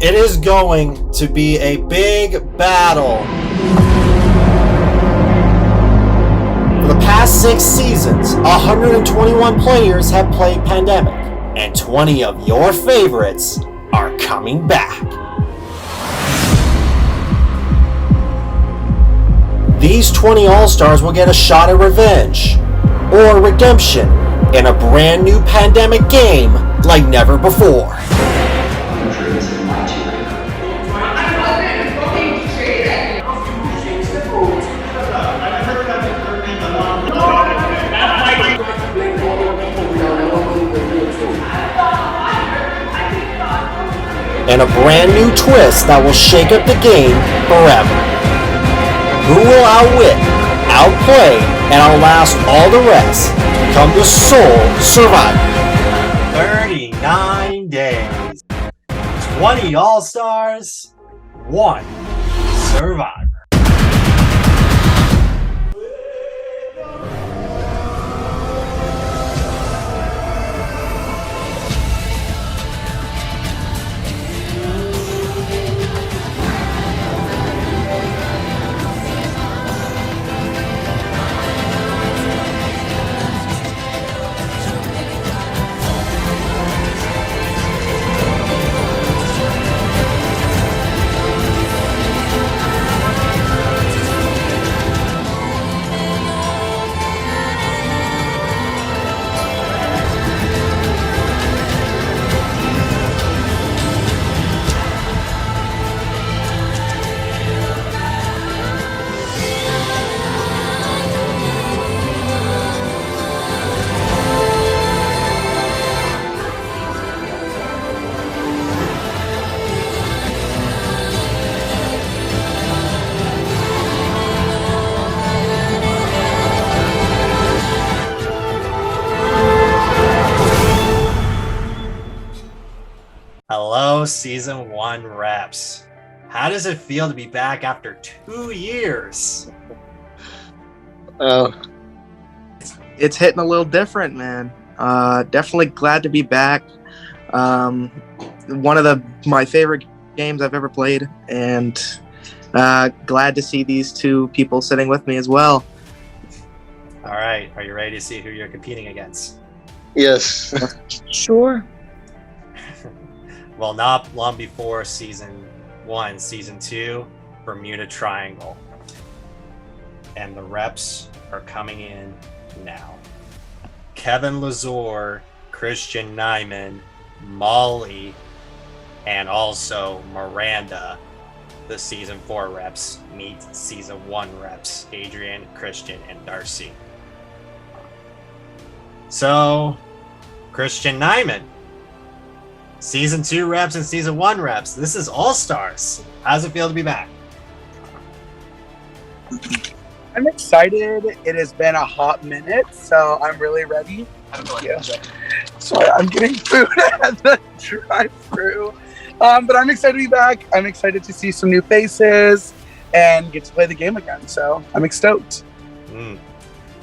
It is going to be a big battle. For the past 6 seasons, 121 players have played Pandemic, and 20 of your favorites are coming back. These 20 All-Stars will get a shot at revenge or redemption in a brand new Pandemic game like never before. And a brand new twist that will shake up the game forever. Who will outwit, outplay, and outlast all the rest to become the sole survivor? 39 days, 20 All-Stars, 1 survivor. Hello, Season 1 reps. How does it feel to be back after 2 years? It's hitting a little different, man. Definitely glad to be back. One of my favorite games I've ever played, and glad to see these 2 people sitting with me as well. All right, are you ready to see who you're competing against? Yes. Sure. Well, not long before Season 1, Season 2, Bermuda Triangle. And the reps are coming in now. Kevin Lazor, Christian Nyman, Molly, and also Miranda, the Season 4 reps, meet Season 1 reps, Adrian, Christian, and Darcy. So, Christian Nyman, Season 2 reps and Season 1 reps. This is All-Stars. How does it feel to be back? I'm excited. It has been a hot minute, so I'm really ready. Yeah. Sorry, I'm getting food at the drive-thru. But I'm excited to be back. I'm excited to see some new faces and get to play the game again, so I'm stoked.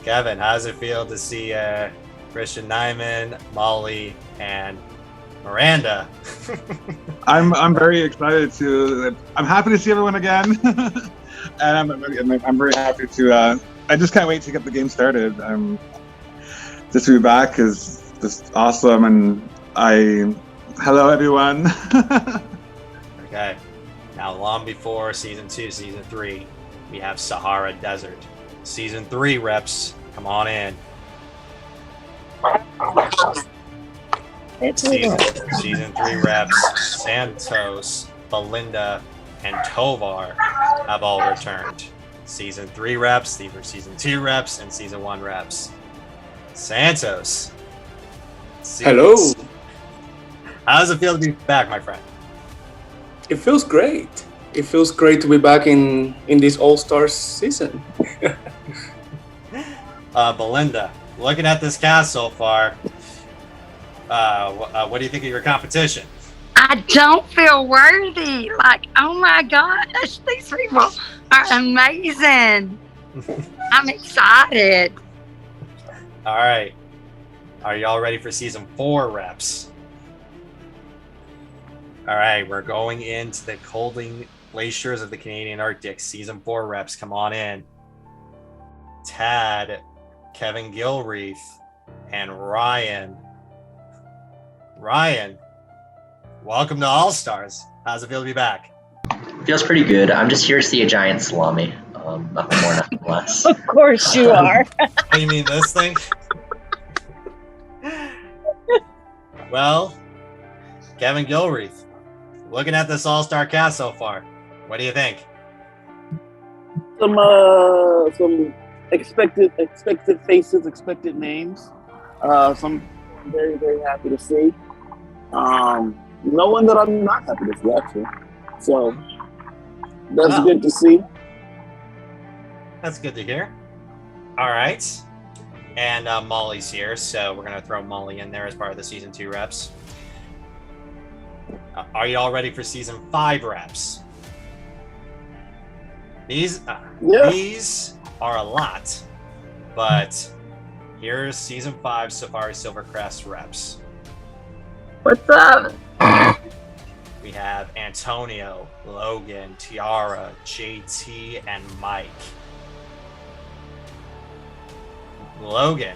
Kevin, how does it feel to see Christian Nyman, Molly, and Miranda? I'm very excited I'm happy to see everyone again. And I'm very happy to I just can't wait to get the game started. Just to be back is just awesome, and hello everyone. Okay, now long before Season 2, Season 3, we have Sahara Desert. Season 3 reps, come on in. Season 3 reps, Santos, Belinda, and Tovar have all returned. Season 3 reps, these are Season 2 reps, and Season 1 reps. Santos. Hello. How does it feel to be back, my friend? It feels great. It feels great to be back in this All-Stars season. Belinda, looking at this cast so far, what do you think of your competition? I don't feel worthy. Like, oh my gosh, these people are amazing. I'm excited. All right. Are y'all ready for Season 4 reps? All right, we're going into the colding glaciers of the Canadian Arctic. Season 4 reps, come on in. Tad, Kevin Gilreath, and Ryan. Ryan, welcome to All Stars. How's it feel to be back? Feels pretty good. I'm just here to see a giant salami. Nothing more, nothing less. Of course you are. Oh, you mean this thing? Well, Kevin Gilreath, looking at this all-star cast so far, what do you think? Some expected faces, expected names. Some very, very happy to see. No one that I'm not happy to see, actually. So that's good to see. That's good to hear. All right. And Molly's here, so we're going to throw Molly in there as part of the Season 2 reps. Are you all ready for Season 5 reps? These are a lot, but here's Season 5 Safari Silvercrest reps. What's up? We have Antonio, Logan, Tiara, JT, and Mike. Logan,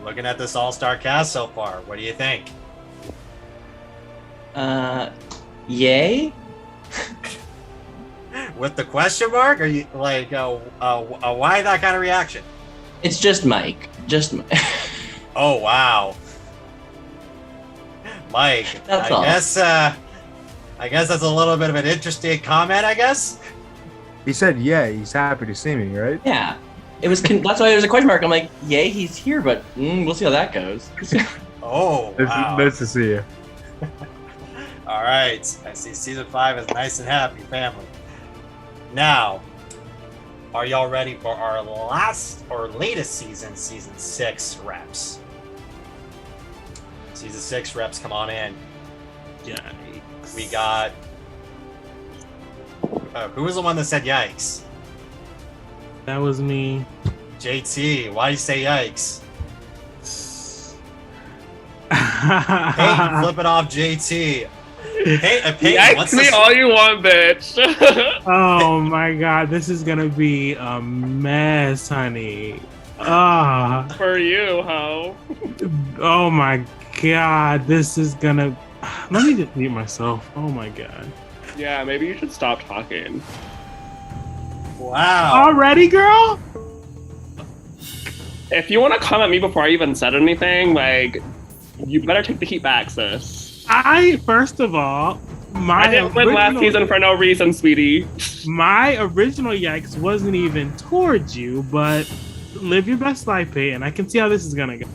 looking at this all-star cast so far, what do you think? Yay? With the question mark? Are you like, why that kind of reaction? It's just Mike. Oh, wow. Mike, That's all. I guess that's a little bit of an interesting comment, I guess. He said, yeah, he's happy to see me, right? Yeah. It was. That's why there was a question mark. I'm like, yay, he's here, but we'll see how that goes. Oh, wow. Nice to see you. All right. I see Season 5 is nice and happy family. Now, are y'all ready for our last or latest season, Season 6 reps? Season 6 reps, come on in. Yikes. We got... who was the one that said yikes? That was me. JT, why you say yikes? Peyton, flip it off JT. Peyton, Yikes me all you want, bitch. Oh my god, this is gonna be a mess, honey. For you, ho. Oh my god, this is gonna... Let me just mute myself. Oh my god. Yeah, maybe you should stop talking. Wow. Already, girl? If you want to come at me before I even said anything, like, you better take the heat back, sis. First of all, I didn't win last season for no reason, sweetie. My original yikes wasn't even towards you, but live your best life, Peyton. I can see how this is gonna go.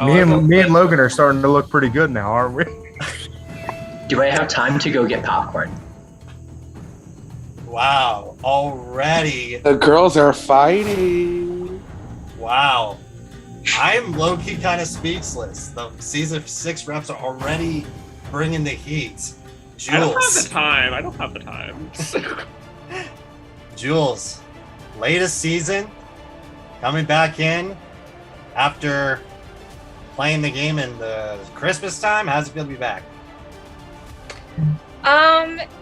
Me and Logan are starting to look pretty good now, aren't we? Do I have time to go get popcorn? Wow. Already. The girls are fighting. Wow. I'm low-key kind of speechless. The Season 6 reps are already bringing the heat. Jules. I don't have the time. Jules, latest season, coming back in after playing the game in the Christmas time. How's it feel to be back?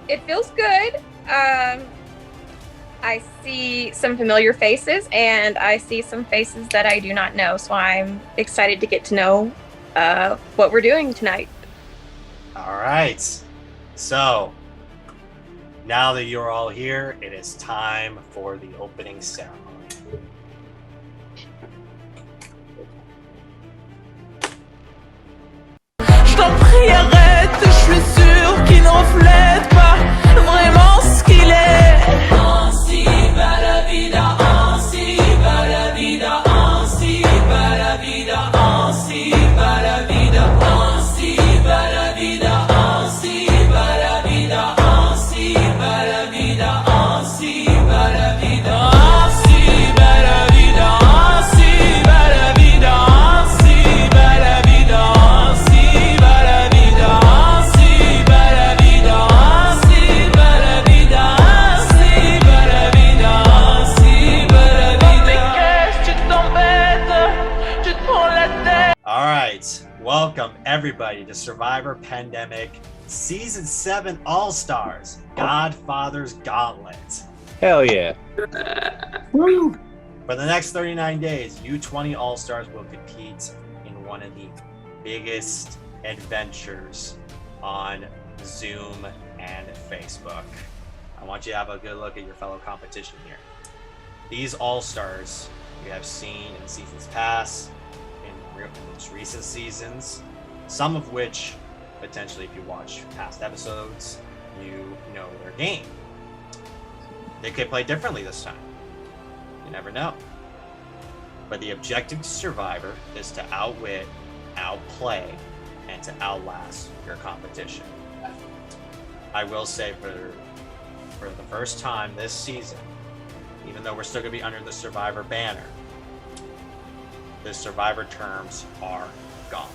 It feels good. I see some familiar faces and I see some faces that I do not know. So I'm excited to get to know what we're doing tonight. All right. So now that you're all here, it is time for the opening ceremony. Je t'en prie, arrête, je suis sûre qu'il ne reflète pas vraiment ce qu'il est. Ainsi va la vida, ainsi va la vida, ainsi va la vida, ainsi va la vida, ainsi va la vida, ainsi va la vida, ainsi va la vida, ainsi va la vida, ainsi va la vida, ainsi va la vida, ainsi va la vida, ainsi va la vida, ainsi va la vida, ainsi va la vida, ainsi va la vida, ainsi va la vida. Mais qu'est-ce que tu t'embêtes? Tu te prends la tête. All right. Welcome, everybody, to Survivor Pandemic Season 7 All-Stars, Godfather's Gauntlet. Hell yeah. Woo! For the next 39 days, U20 All-Stars will compete in one of the biggest adventures on Zoom and Facebook. I want you to have a good look at your fellow competition here. These All-Stars you have seen in seasons past, in most recent seasons, some of which, potentially if you watch past episodes, you know their game. They could play differently this time. You never know. But the objective to Survivor is to outwit, outplay, and to outlast your competition. I will say for the first time this season, even though we're still going to be under the Survivor banner, the Survivor terms are gone.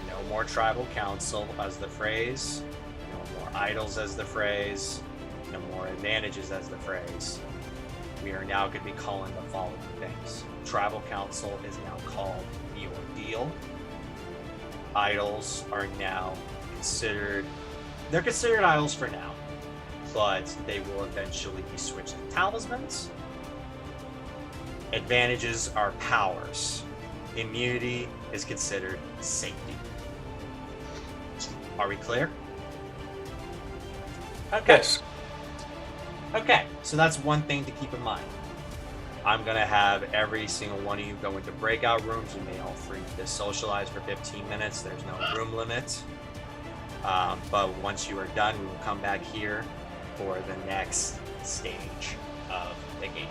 No more tribal council as the phrase, no more idols as the phrase, no more advantages as the phrase. We are now going to be calling the following things. Tribal council is now called the ordeal. Idols are now considered idols for now, but they will eventually be switched to talismans. Advantages are powers. Immunity is considered safety. Are we clear? Okay. Yes. Okay, so that's one thing to keep in mind. I'm going to have every single one of you go into breakout rooms. You may all free to socialize for 15 minutes. There's no room limit. But once you are done, we will come back here for the next stage of the game.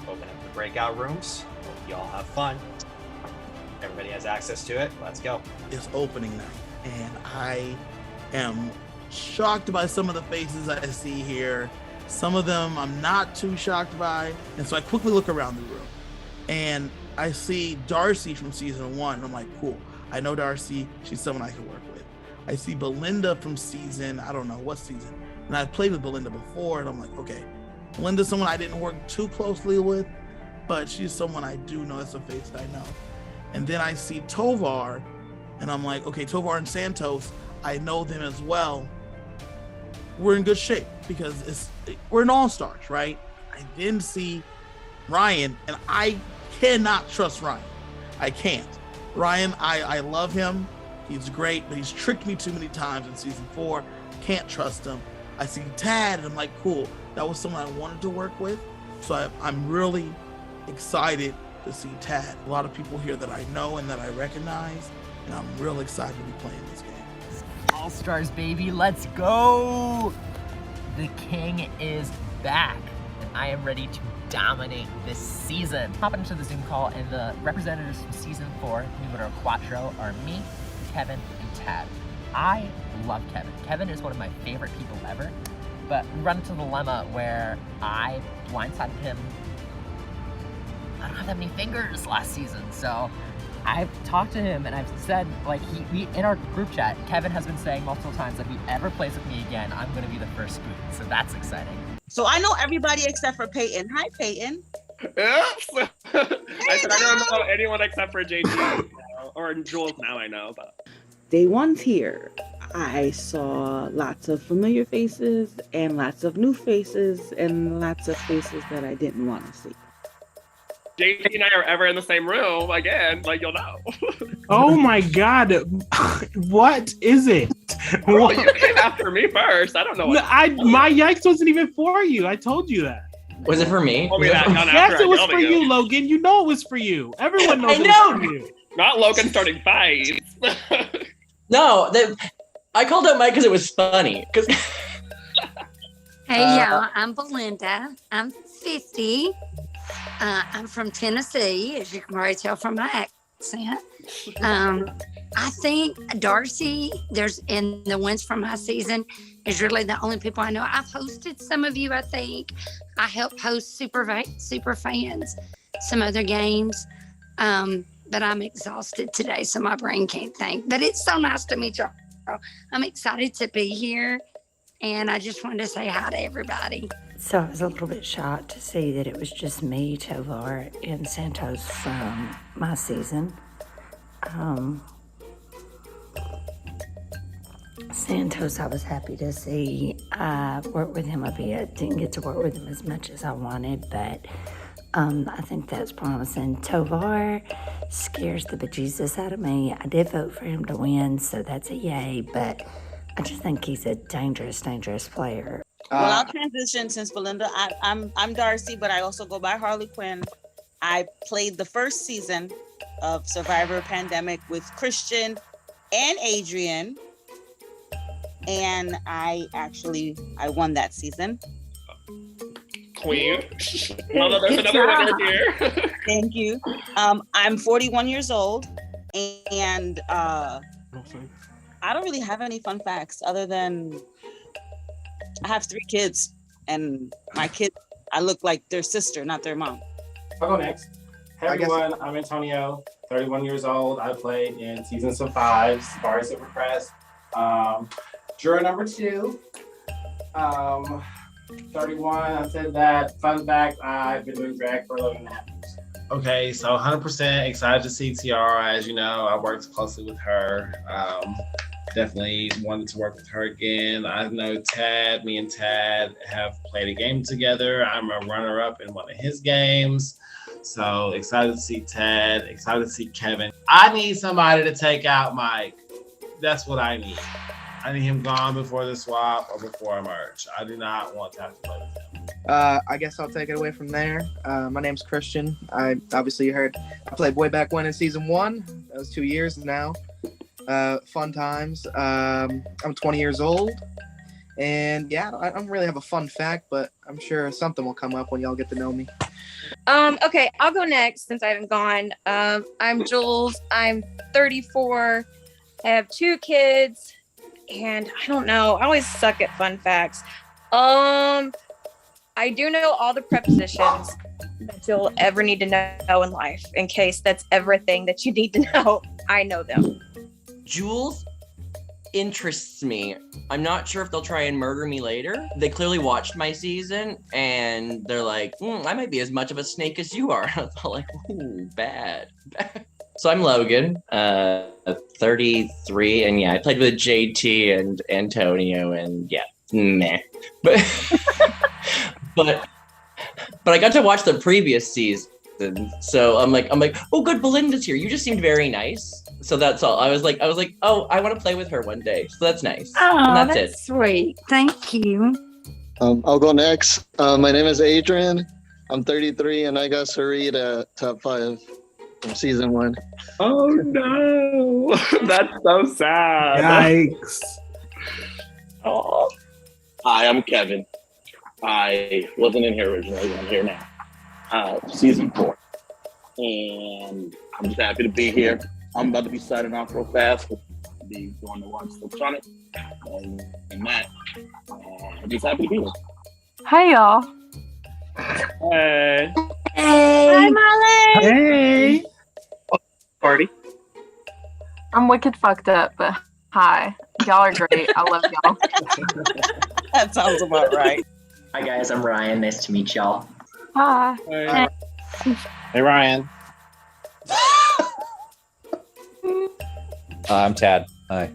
Open up the breakout rooms. Hope you all have fun. Everybody has access to it. Let's go. It's opening night, and I am shocked by some of the faces I see here. Some of them I'm not too shocked by, and so I quickly look around the room, and I see Darcy from season 1. I'm like, cool. I know Darcy. She's someone I can work with. I see Belinda from season, I don't know what season, and I've played with Belinda before, and I'm like, okay, Belinda's someone I didn't work too closely with, but she's someone I do know. It's a face that I know. And then I see Tovar, and I'm like, okay, Tovar and Santos, I know them as well. We're in good shape because we're an all-stars, right? I then see Ryan, and I cannot trust Ryan. I can't. Ryan, I love him. He's great, but he's tricked me too many times in season 4. Can't trust him. I see Tad, and I'm like, cool. That was someone I wanted to work with. So I'm really excited to see Tad. A lot of people here that I know and that I recognize, and I'm real excited to be playing this game. All-Stars, baby, let's go! The king is back, and I am ready to dominate this season. Hopping into the Zoom call, and the representatives from season 4, numero 4, are me, Kevin, and Tad. I love Kevin. Kevin is one of my favorite people ever, but we run into the dilemma where I blindsided him. I don't have that many fingers last season, so I've talked to him and I've said, like, we in our group chat, Kevin has been saying multiple times that if he ever plays with me again, I'm going to be the first spoon, so that's exciting. So I know everybody except for Peyton. Hi, Peyton. Oops. I said I don't know anyone except for JT or Jules now I know, but Day 1's here. I saw lots of familiar faces and lots of new faces and lots of faces that I didn't want to see. JT and I are ever in the same room again, like you'll know. Oh my god, what is it? Well, you came after me first. I don't know. My yikes wasn't even for you. I told you that. Was it for me? Yes, it was for you, Logan. You know it was for you. Everyone knows it was for you. Not Logan starting fights. No, I called out Mike because it was funny. Hey, y'all, I'm Belinda. I'm 50. I'm from Tennessee, as you can probably tell from my accent. I think Darcy, and the ones from my season, is really the only people I know. I've hosted some of you, I think. I helped host Super Fans, some other games. But I'm exhausted today, so my brain can't think. But it's so nice to meet y'all. I'm excited to be here, and I just wanted to say hi to everybody. So I was a little bit shocked to see that it was just me, Tovar, and Santos from my Santos, I was happy to see. I worked with him a bit. Didn't get to work with him as much as I wanted, but I think that's promising. Tovar scares the bejesus out of me. I did vote for him to win, so that's a yay, but I just think he's a dangerous, dangerous player. Well, I'll transition since Belinda. I'm Darcy, but I also go by Harley Quinn. I played the first season of Survivor Pandemic with Christian and Adrian, and I won that season. Queen. Mother, there's another winner here. Thank you. I'm 41 years old, and I don't really have any fun facts other than I have 3 kids, and my kids, I look like their sister, not their mom. I'll go next. Hey everyone, I'm Antonio, 31 years old. I played in season 5, Safari Silver Crest. Juror number 2. 31, I said that. Fun fact, I've been doing drag for 11.5 years. Okay, so 100% excited to see Tiara. As you know, I worked closely with her. Definitely wanted to work with her again. I know Tad, me and Tad have played a game together. I'm a runner-up in one of his games. So excited to see Tad, excited to see Kevin. I need somebody to take out Mike. That's what I need. I need him gone before the swap or before I merge. I do not want to have to play with him. I guess I'll take it away from there. My name's Christian. I obviously heard I played way back when in season 1. That was 2 years now. Fun times. I'm 20 years old. And yeah, I don't really have a fun fact, but I'm sure something will come up when y'all get to know me. Okay, I'll go next since I haven't gone. I'm Jules. I'm 34. I have 2 kids. And I don't know. I always suck at fun facts. I do know all the prepositions that you'll ever need to know in life. In case that's everything that you need to know, I know them. Jules interests me. I'm not sure if they'll try and murder me later. They clearly watched my season and they're like, I might be as much of a snake as you are. I was like, ooh, bad. So I'm Logan, 33, and yeah, I played with JT and Antonio, and yeah, meh. But I got to watch the previous season, so I'm like, oh, good, Belinda's here. You just seemed very nice. So that's all. I was like, oh, I want to play with her one day. So that's nice. Oh, and that's it. Sweet. Thank you. I'll go next. My name is Adrian. I'm 33, and I got Sarita top 5 from season 1. Oh no, that's so sad. Yikes. Oh. Hi, I'm Kevin. I wasn't in here originally, but I'm here now. Season 4. And I'm just happy to be here. I'm about to be signing off real fast. I'll be going to watch Sonic and that. I'm just happy to be here. Hi, y'all. Hey. Hi, Molly. Hey. Party. I'm wicked fucked up, but hi. Y'all are great. I love y'all. That sounds about right. Hi, guys. I'm Ryan. Nice to meet y'all. Hi. Hey. Hey, Ryan. I'm Tad. Hi.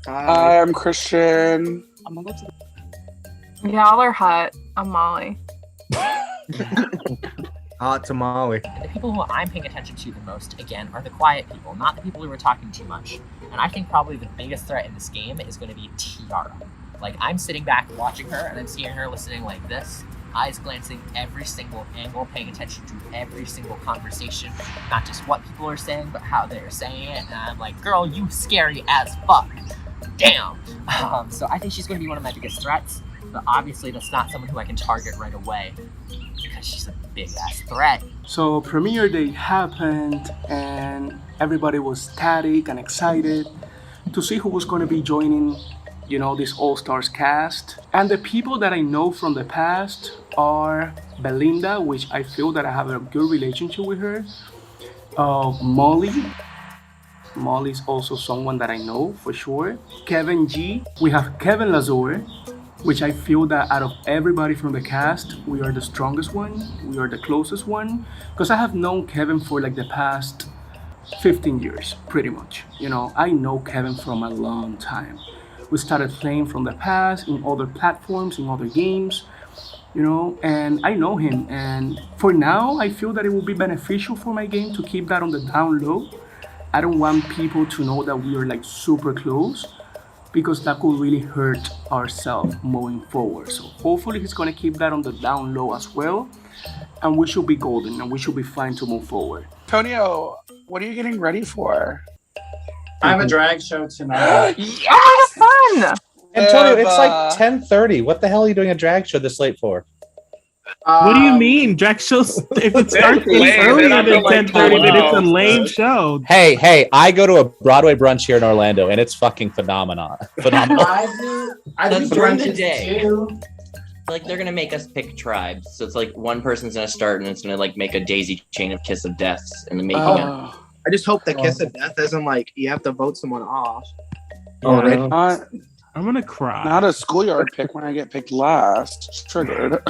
Hi, I'm Christian. I'm gonna go to Y'all are hot. I'm Molly. Hot tamale. The people who I'm paying attention to the most, again, are the quiet people, not the people who are talking too much. And I think probably the biggest threat in this game is going to be Tiara. Like, I'm sitting back watching her, and I'm seeing her listening like this, eyes glancing every single angle, paying attention to every single conversation, not just what people are saying, but how they're saying it. And I'm like, girl, you scary as fuck. Damn. So I think she's going to be one of my biggest threats, but obviously that's not someone who I can target right away because she's a big-ass threat. So premiere day happened and everybody was ecstatic and excited to see who was going to be joining, you know, this All-Stars cast. And the people that I know from the past are Belinda, which I feel that I have a good relationship with her. Molly. Molly's also someone that I know for sure. Kevin G. We have Kevin Lazur, which I feel that out of everybody from the cast, we are the strongest one. We are the closest one. Because I have known Kevin for like the past 15 years, pretty much. You know, I know Kevin from a long time. we started playing from the past in other platforms, in other games, and I know him. And for now, I feel that it will be beneficial for my game to keep that on the down low. I don't want people to know that we are like super close because that could really hurt ourselves moving forward. So hopefully he's gonna keep that on the down low as well, and we should be golden and we should be fine to move forward. Tonio, what are you getting ready for? I have a drag show tonight. Yes! Fun! Antonio, it's like 10:30. What the hell are you doing a drag show this late for? What do you mean? Drag shows, if it starts lame. earlier They're than not like 10:30, then it's a 12. lame show. Hey, I go to a Broadway brunch here in Orlando, and it's fucking phenomenal. Phenomenal. I That's do during the brunches day. too. Like they're gonna make us pick tribes, so it's like one person's gonna start and it's gonna like make a daisy chain of kiss of deaths in the making. I just hope the kiss of death isn't like you have to vote someone off. I'm gonna cry. Not a schoolyard pick when I get picked last. It's triggered.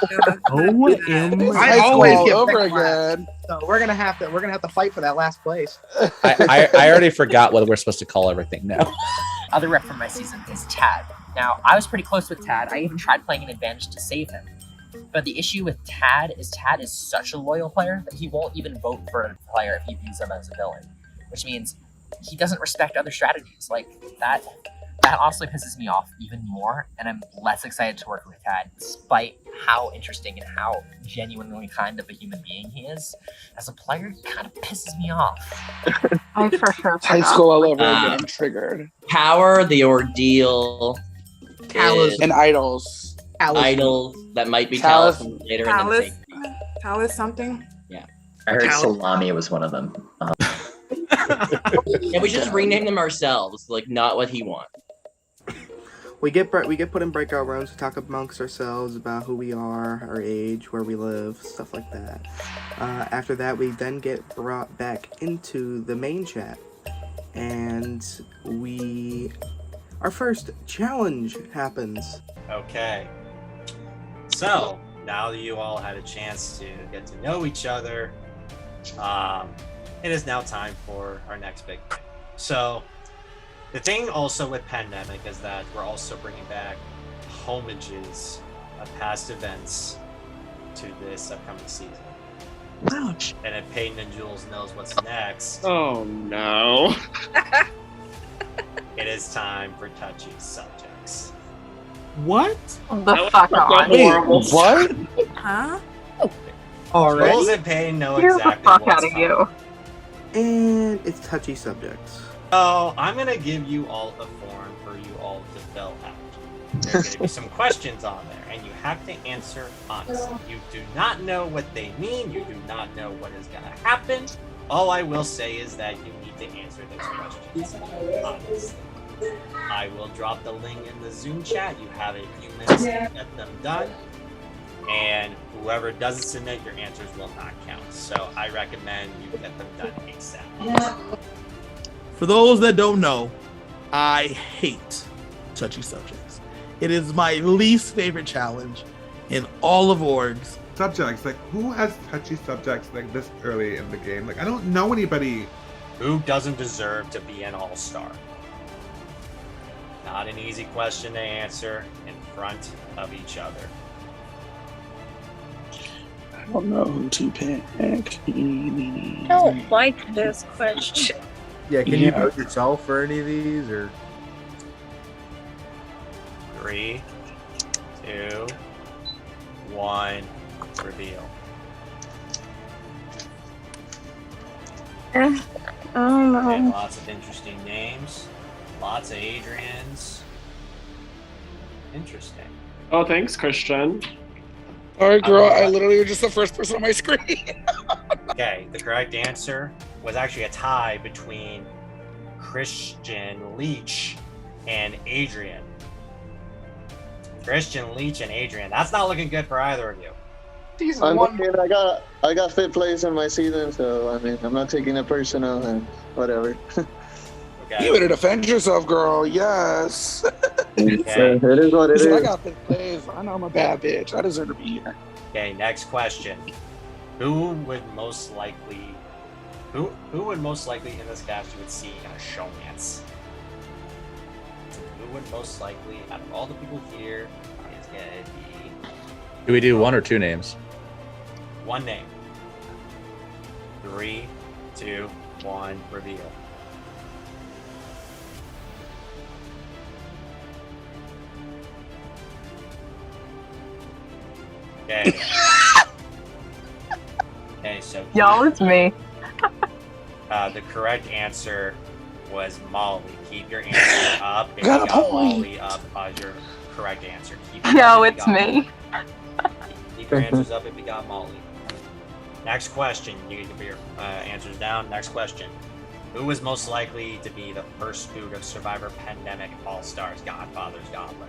I always get over picked last. again. So we're gonna have to fight for that last place. I already forgot what we're supposed to call everything now. Other rep from my season is Tad. Now, I was pretty close with Tad. I even tried playing an advantage to save him. But the issue with Tad is such a loyal player that he won't even vote for a player if he views them as a villain. Which means he doesn't respect other strategies. Like, that honestly pisses me off even more, and I'm less excited to work with Tad, despite how interesting and how genuinely kind of a human being he is. As a player, it kind of pisses me off. I for sure High school all over again. I'm triggered. Power, the ordeal, is and idols. Idols that might be Talus. Talus later in the Talus, same. Talus something? Yeah. I heard salami was one of them. Yeah, we should just rename them ourselves, like not what he wants. We get put in breakout rooms. We talk amongst ourselves about who we are, our age, where we live, stuff like that. After that, we then get brought back into the main chat, and our first challenge happens. Okay. So, now that you all had a chance to get to know each other, it is now time for our next big thing. So, the thing also with Pandemic is that we're also bringing back homages of past events to this upcoming season. Ouch. And if Peyton and Jules knows what's next, Oh no. it is time for touchy subjects. What? The fuck on. Wait, what? Huh? Already? Jules and Peyton know Get the exactly fuck what's out of coming. you. And it's touchy subjects. So I'm gonna give you all a form for you all to fill out. There's gonna be some questions on there, and you have to answer honestly. You do not know what they mean. You do not know what is gonna happen. All I will say is that you need to answer those questions honestly. I will drop the link in the Zoom chat. You have a few minutes to get them done, and whoever doesn't submit, your answers will not count. So I recommend you get them done ASAP. For those that don't know, I hate touchy subjects. It is my least favorite challenge in all of orgs. Subjects, like who has touchy subjects like this early in the game? Like I don't know anybody. Who doesn't deserve to be an all-star? Not an easy question to answer in front of each other. I don't know who to pick. I don't like this question. Yeah, can you vote yourself for any of these or? 3, 2, 1, reveal. I don't know. Okay, lots of interesting names. Lots of Adrians. Interesting. Oh, thanks, Christian. All right, girl. I literally was just the first person on my screen. Okay, the correct answer was actually a tie between Christian Leach and Adrian. Christian Leach and Adrian. That's not looking good for either of you. I mean, I got fifth place in my season, so I mean, I'm not taking it personal and whatever. Okay. You better defend yourself, girl. Yes. So it is what it Listen, I is. got fifth place. I know I'm a bad bitch. I deserve to be here. Okay, next question. Who would most likely in this cast you would see in a showmance? question. Who would most likely, out of all the people here, is going to be Do we do one or two names? one name? 3, 2, 1, reveal. Okay. Okay, so Y'all, it's me. the correct answer was Molly. Keep your answer up. If you Got a got point. Molly up as your correct answer. Keep it No, up if you it's got me. Molly. Keep your answers up if you got Molly. Next question. You can put your answers down. Next question. Who was most likely to be the first boot of Survivor Pandemic All-Stars Godfather's Gauntlet?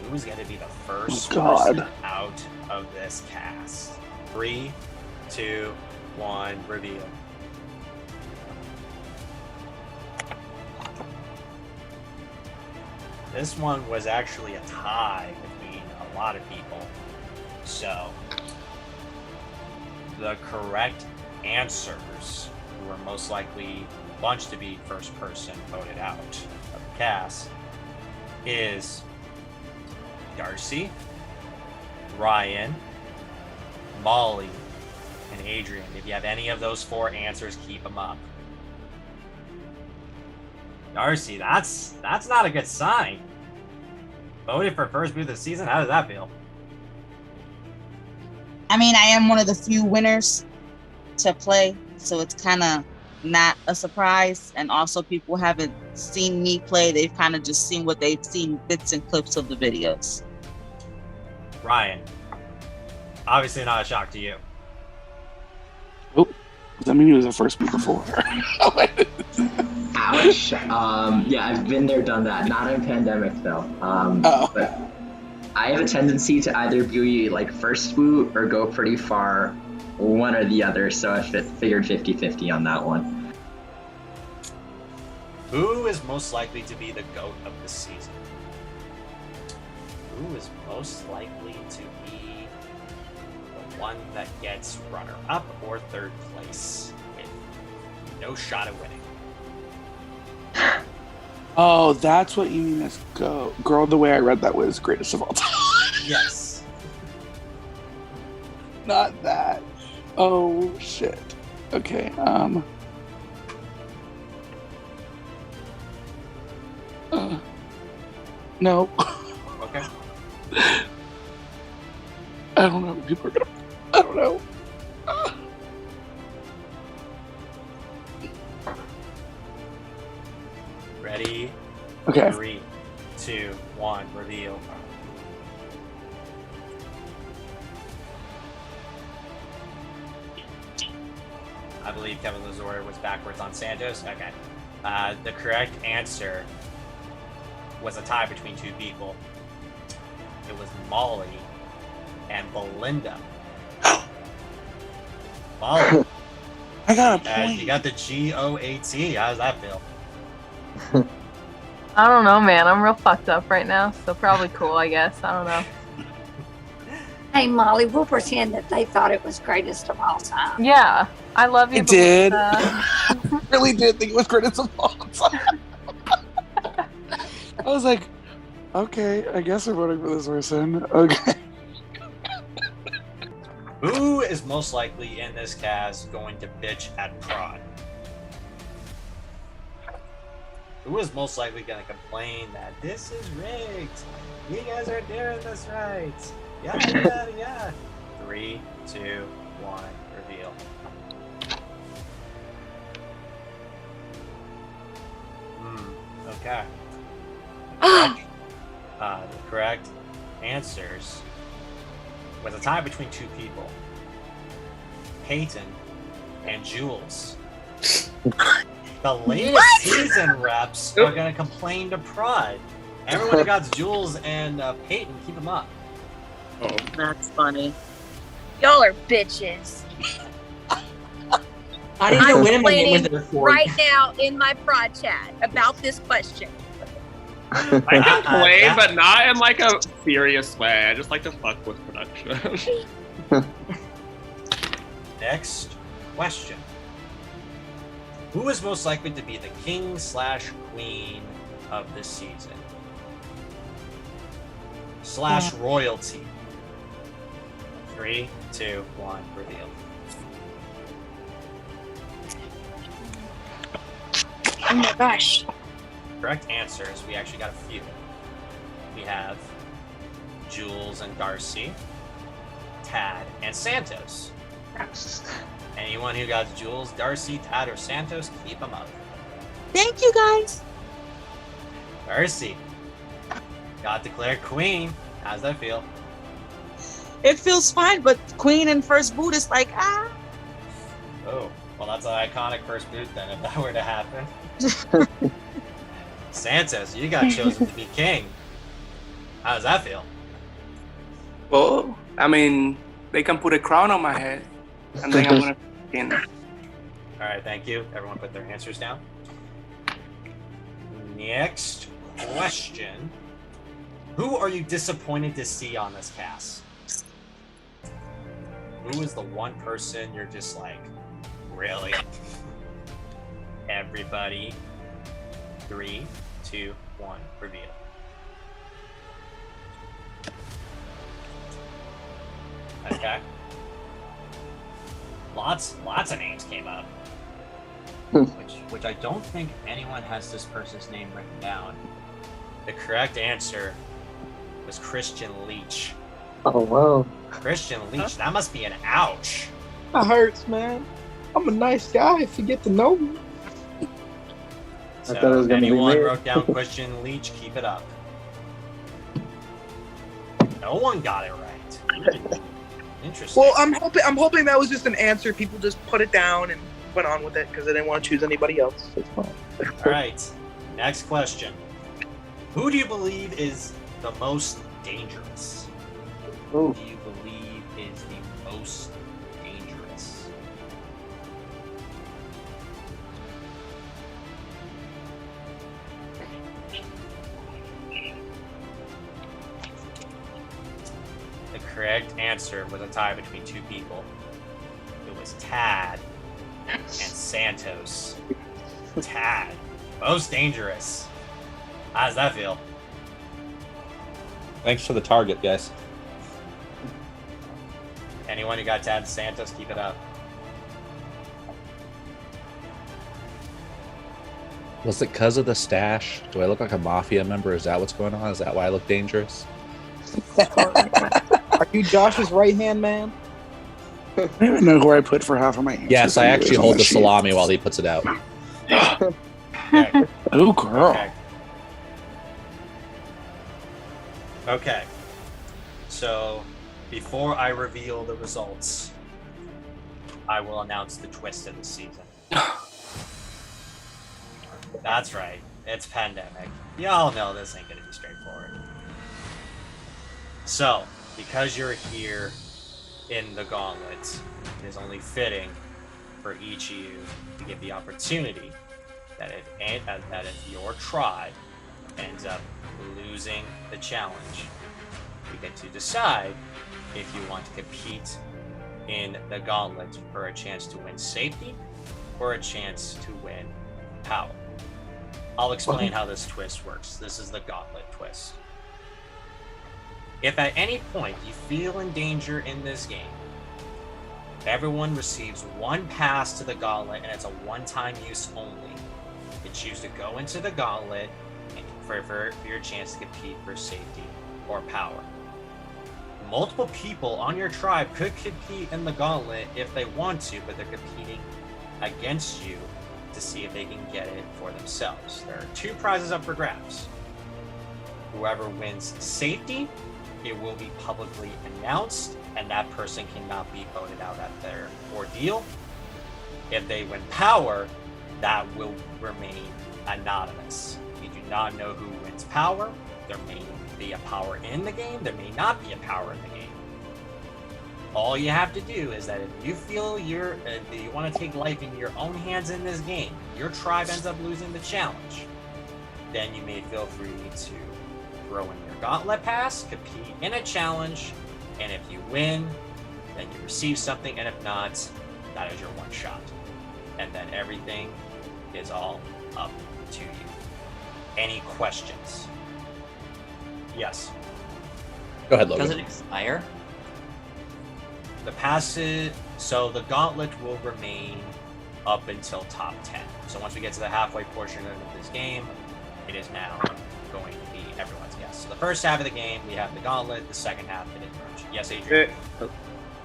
Who was going to be the first person out of this cast? 3, 2, 1, reveal. This one was actually a tie between a lot of people. So, the correct answers, who were most likely a bunch to be first person voted out of the cast, is Darcy, Ryan, Molly, and Adrian. If you have any of those 4 answers, keep them up. Darcy, that's not a good sign. Voted for first boot of the season? How does that feel? I mean, I am one of the few winners to play, so it's kind of not a surprise. And also, people haven't seen me play. They've kind of just seen what they've seen, bits and clips of the videos. Ryan, obviously not a shock to you. Oh, does that mean he was the first boot before? Ouch. Yeah, I've been there, done that. Not in pandemic though. But I have a tendency to either be like first boot or go pretty far, one or the other. So I figured 50-50 on that one. Who is most likely to be the GOAT of the season? Who is most likely to be the one that gets runner-up or third place with no shot at winning? Oh, that's what you mean as go. Girl, the way I read that was greatest of all time. Yes. Not that. Oh, shit. Okay, no. Okay. I don't know. People are gonna. I don't know. Ready? Okay. 3, 2, 1, reveal. I believe Kevin Lazore was backwards on Santos. Okay. The correct answer was a tie between 2 people. It was Molly and Belinda. Molly. I got a point. You got the GOAT. How does that feel? I don't know, man. I'm real fucked up right now, so probably cool, I guess. I don't know. Hey, Molly, we'll pretend that they thought it was greatest of all time. Yeah, I love you. I did. Belinda. Really did think it was greatest of all time. I was like, okay, I guess we're voting for this person. Okay. Who is most likely in this cast going to bitch at Prod? Who is most likely going to complain that this is rigged? You guys are doing this right. Yada, yada, yada. 3, 2, 1, reveal. Okay. The correct answers was a tie between 2 people. Peyton and Jules. The latest season reps are going to complain to Pride. Everyone who got Jules and Peyton, keep them up. Oh, that's funny. Y'all are bitches. I didn't know when my name was complaining there for. right now in my prod chat about this question. I can play, but not in like a serious way. I just like to fuck with production. Next question. Who is most likely to be the king/queen of the season / royalty. 3, 2, 1, reveal. Oh my gosh. Correct answers, we actually got a few. We have Jules and Darcy, Tad, and Santos. Anyone who got Jules, Darcy, Tad, or Santos, keep them up. Thank you, guys. Darcy got declared queen. How's that feel? It feels fine, but queen and first boot is like, ah. Oh, well, that's an iconic first boot then, if that were to happen. Santos, you got chosen to be king. How does that feel? Well, I mean, they can put a crown on my head, and then I'm gonna win. All right, thank you. Everyone put their answers down. Next question. Who are you disappointed to see on this cast? Who is the one person you're just like, really? Everybody. 3, 2, 1, reveal. Okay. Lots of names came up. which I don't think anyone has this person's name written down. The correct answer was Christian Leach. Oh, wow. Christian Leach, that must be an ouch. That hurts, man. I'm a nice guy if you get to know me. I thought it was So gonna be anyone me. wrote down Christian Leach, keep it up. No one got it right. Interesting. Well, I'm hoping that was just an answer. People just put it down and went on with it because they didn't want to choose anybody else. It's fine. All right. Next question. Who do you believe is the most dangerous? Who do you believe is the most dangerous? The correct answer was a tie between two people. It was Tad and Santos. Tad, most dangerous. How does that feel? Thanks for the target, guys. Anyone who got Tad and Santos, keep it up. Was it because of the stash? Do I look like a mafia member? Is that what's going on? Is that why I look dangerous? Are you Josh's right hand man? I don't even know who I put for half of my answers. Yes, I actually on hold that the sheet. salami while he puts it out. Oh, girl. Okay. So, before I reveal the results, I will announce the twist of the season. That's right. It's pandemic. Y'all know this ain't gonna be straightforward. So, because you're here in the Gauntlet, it is only fitting for each of you to get the opportunity that if your tribe ends up losing the challenge, you get to decide if you want to compete in the Gauntlet for a chance to win safety or a chance to win power. I'll explain how this twist works. This is the Gauntlet twist. If at any point you feel in danger in this game, everyone receives one pass to the Gauntlet, and it's a one-time use only. You choose to go into the Gauntlet for your chance to compete for safety or power. Multiple people on your tribe could compete in the Gauntlet if they want to, but they're competing against you to see if they can get it for themselves. There are 2 prizes up for grabs. Whoever wins safety, it will be publicly announced, and that person cannot be voted out at their ordeal. If they win power, that will remain anonymous. You do not know who wins power. There may be a power in the game. There may not be a power in the game. All you have to do is that if you feel you want to take life in your own hands in this game, your tribe ends up losing the challenge, then you may feel free to throw in your Gauntlet pass, compete in a challenge, and if you win, then you receive something, and if not, that is your one shot. And then everything is all up to you. Any questions? Yes. Go ahead, Logan. Does it expire? The passage, so the gauntlet will remain up until top 10. So once we get to the halfway portion of this game, it is now going to be everyone's guess. So the first half of the game, we have the gauntlet. The second half, it is merge. Yes, Adrian?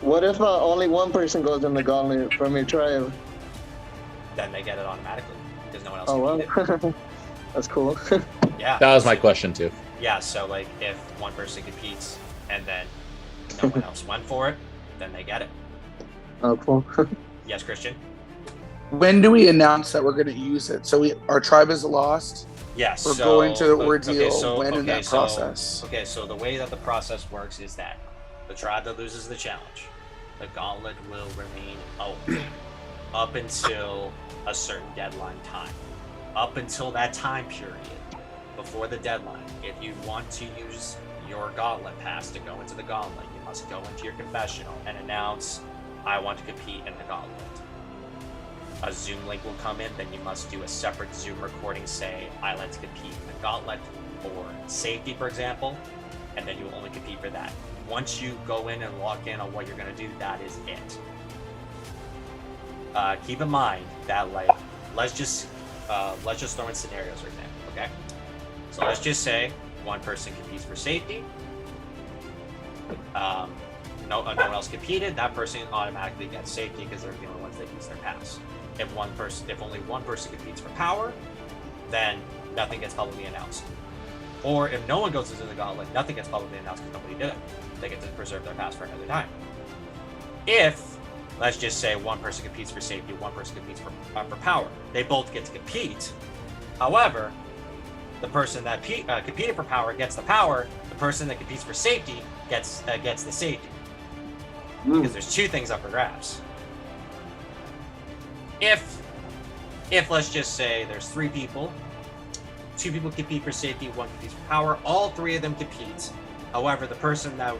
What if only one person goes in the gauntlet from your tribe? Then they get it automatically because no one else Oh, can wow. beat it. That's cool. Yeah. That was my question too. Yeah, so like if one person competes and then no one else went for it, then they get it. Oh, cool. Yes, Christian? When do we announce that we're going to use it? So our tribe is lost? Yes. We're so, going to the ordeal when in that so- process? Okay, so the way that the process works is that the tribe that loses the challenge, the gauntlet will remain open up until a certain deadline time. Up until that time period, before the deadline, if you want to use your gauntlet pass to go into the gauntlet, you must go into your confessional and announce, I want to compete in the gauntlet. A Zoom link will come in, then you must do a separate Zoom recording, say, I like to compete in the gauntlet for safety, for example, and then you will only compete for that. Once you go in and lock in on what you're going to do, that is it. Keep in mind that, like, let's just throw in scenarios, for example, okay? So let's just say one person competes for safety. No one else competed. That person automatically gets safety because they're the only ones that use their pass. If only one person competes for power, then nothing gets publicly announced. Or if no one goes into the gauntlet, nothing gets publicly announced because nobody did it. They get to preserve their pass for another time. If, let's just say, one person competes for safety, one person competes for power, they both get to compete. However, the person that competed for power gets the power. The person that competes for safety gets the safety. Because there's two things up for grabs. If let's just say there's three people, two people compete for safety, one competes for power, all three of them compete. However, the person that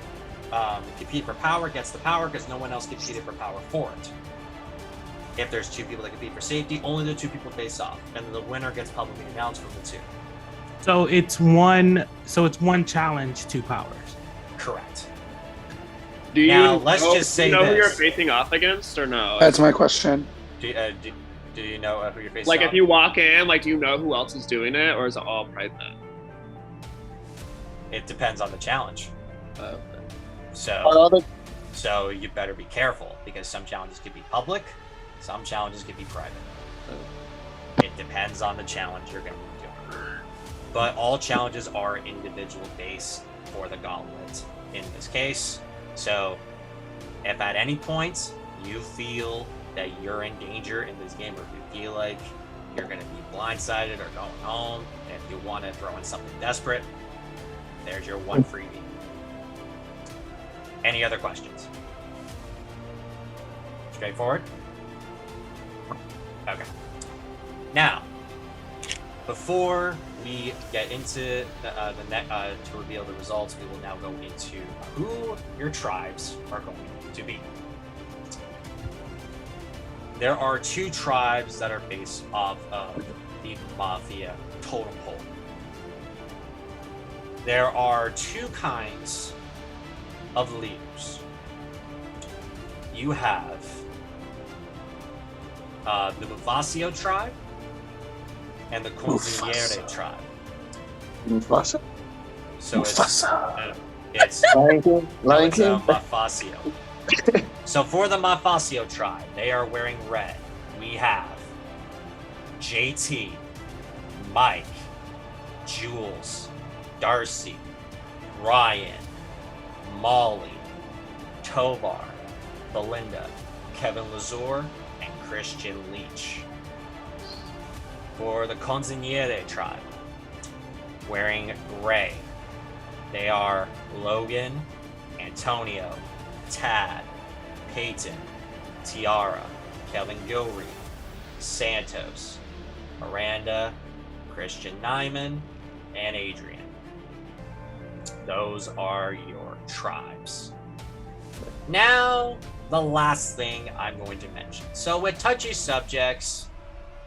competed for power gets the power because no one else competed for power for it. If there's two people that compete for safety, only the two people face off, and the winner gets publicly announced from the two. So it's one challenge, two powers. Correct. Do you Now, let's just say know who you're this. facing off against, or no? That's my question. Do you know who you're facing? Like, off? if you walk in, like, do you know who else is doing it, or is it all private? It depends on the challenge. Okay. So you better be careful because some challenges could be public, some challenges could be private. It depends on the challenge you're going to be doing. But all challenges are individual based for the gauntlet in this case. So if at any point you feel that you're in danger in this game, or if you feel like you're going to be blindsided or going home, and if you want to throw in something desperate, there's your one freebie. Any other questions? Straightforward? Okay. Now, before we get into to reveal the results, we will now go into who your tribes are going to be. There are two tribes that are based off of the Mafia totem pole. There are two kinds of leaders. You have the Mufasio tribe and the Consigliere tribe. Mufasa? So Mufasa. it's Lion King? Mufasio. So for the Mufasio tribe, they are wearing red. We have JT, Mike, Jules, Darcy, Ryan, Molly, Tovar, Belinda, Kevin Lazur, and Christian Leach. For the Consigliere tribe, wearing gray, they are Logan, Antonio, Tad, Peyton, Tiara, Kevin Gilreath, Santos, Miranda, Christian Nyman, and Adrian. Those are your tribes. Now, the last thing I'm going to mention. So with touchy subjects,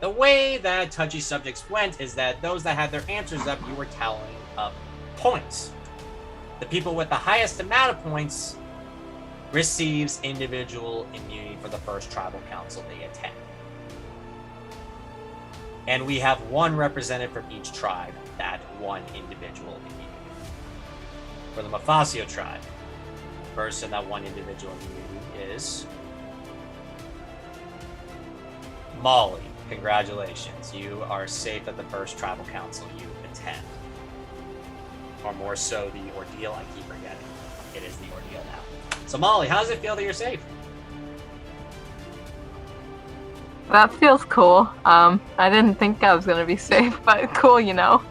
The way that touchy subjects went is that those that had their answers up, you were tallying up points. The people with the highest amount of points receives individual immunity for the first tribal council they attend. And we have one representative from each tribe, that one individual immunity. For the Mafasio tribe, the person that one individual immunity is Molly. Congratulations, you are safe at the first tribal council you attend. Or more so, the ordeal, I keep forgetting. It is the ordeal now. So Molly, how does it feel that you're safe? That feels cool. I didn't think I was gonna be safe, but cool, you know.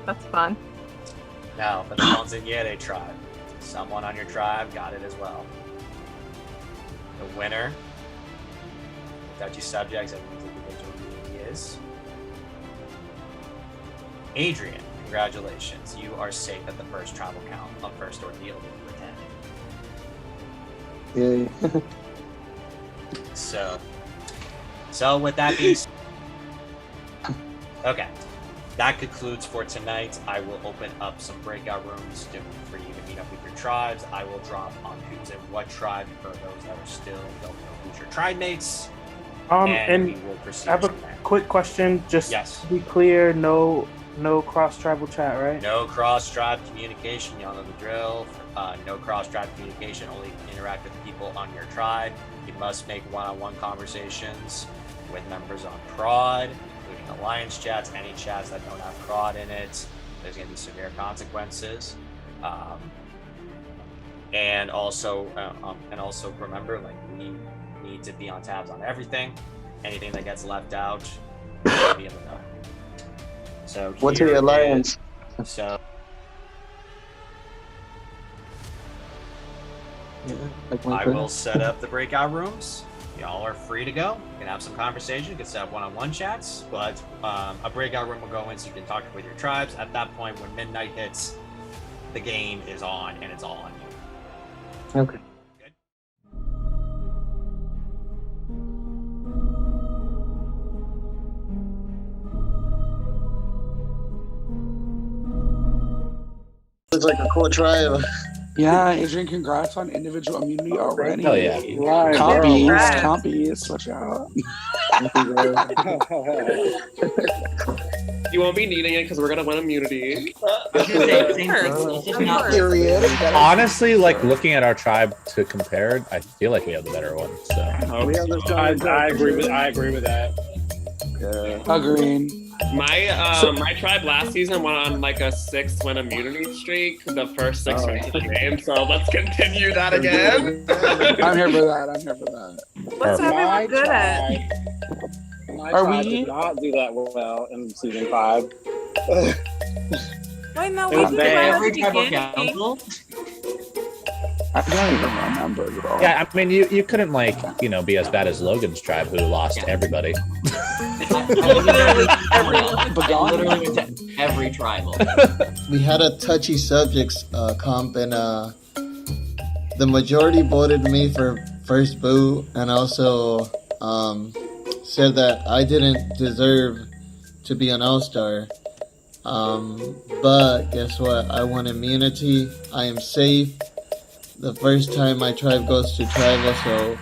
That's fun. Now, for the Montagnere tribe, someone on your tribe got it as well. The winner, Duchy subjects, and individual immunity is Adrian. Congratulations, you are safe at the first tribal count of first ordeal that you attend. Yay. So with that being said, okay, that concludes for tonight. I will open up some breakout rooms for you to meet up with your tribes. I will drop on who's in what tribe for those that are still don't know who's your tribe mates. And we will proceed I have a from there. quick question. Just Yes. to be clear, no cross-tribal chat, right? No cross-tribe communication. Y'all know the drill. No cross-tribe communication. Only interact with people on your tribe. You must make one-on-one conversations with members on prod, including alliance chats, any chats that don't have prod in it. There's going to be severe consequences. And also remember, like, we need to be on tabs on everything. Anything that gets left out, we'll be able to know. So What's here your alliance? So I will set up the breakout rooms. Y'all are free to go. You can have some conversation. You can set up one-on-one chats, but a breakout room will go in so you can talk with your tribes. At that point, when midnight hits, the game is on and it's all on you. Okay. Looks like a cool tribe. Yeah, Adrian, congrats on individual immunity already. Hell yeah. Right, compies, watch out. You won't be needing it because we're gonna win immunity. Honestly, like looking at our tribe to compare, I feel like we have the better one. So I agree with that. Agreed. My tribe last season went on like a 6-win immunity streak, the first 6 wins of the game. So let's continue that again. I'm here for that. What's everyone good at? My Are tribe we- did not do that well in season 5. Wait, no, It we was did bad. well at Every the tribal beginning. council. I don't even remember, girl. yeah, I mean, you couldn't be as bad as Logan's tribe who lost everybody. I literally went to every tribal. We had a touchy subjects comp, and the majority voted me for first boot, and also said that I didn't deserve to be an all-star. But guess what? I won immunity. I am safe. The first time my tribe goes to tribal, so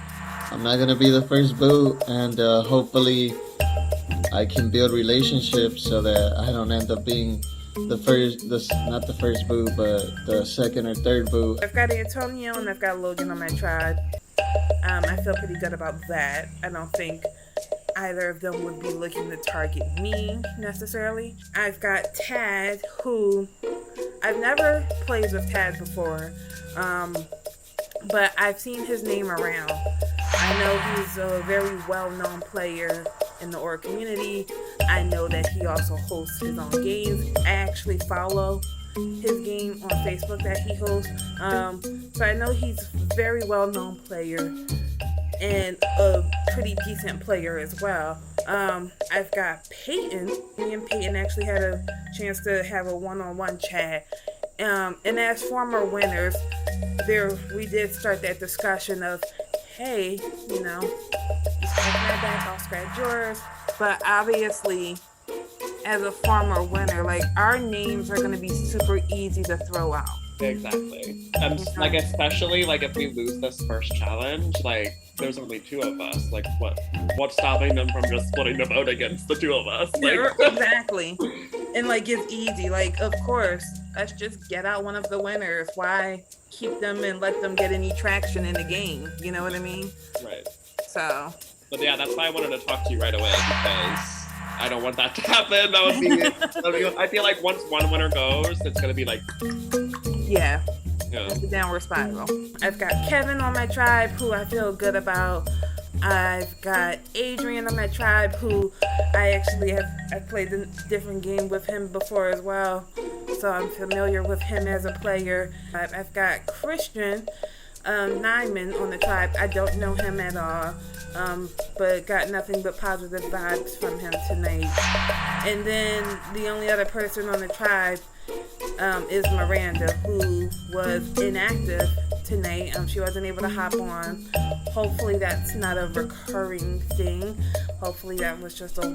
I'm not gonna be the first boot, and hopefully I can build relationships so that I don't end up being not the first boot, but the second or third boot. I've got Antonio and I've got Logan on my tribe. I feel pretty good about that. I don't think either of them would be looking to target me necessarily. I've got Tad, who I've never played with Tad before, but I've seen his name around. I know he's a very well-known player in the org community. I know that he also hosts his own games. I actually follow his game on Facebook that he hosts. So I know he's a very well-known player and a pretty decent player as well. I've got Peyton. Me and Peyton actually had a chance to have a one-on-one chat. And as former winners, we did start that discussion of, hey, you scratch my back, I'll scratch yours. but obviously, as a former winner, like our names are gonna be super easy to throw out. Exactly. Like especially like if we lose this first challenge, like there's only 2 of us. Like what's stopping them from just splitting the vote against the 2 of us? Like Exactly. And like it's easy. Like of course, let's just get out one of the winners. Why keep them and let them get any traction in the game? You know what I mean? Right. So. But yeah, that's why I wanted to talk to you right away because I don't want that to happen. That would be. I feel like once one winner goes, it's gonna be like. Yeah. Yeah. It's a downward spiral. I've got Kevin on my tribe, who I feel good about. I've got Adrian on my tribe, who I played a different game with him before as well, so I'm familiar with him as a player. I've got Christian Nyman on the tribe. I don't know him at all, but got nothing but positive vibes from him tonight. And then the only other person on the tribe is Miranda, who was inactive tonight. She wasn't able to hop on. Hopefully that's not a recurring thing. Hopefully that was just a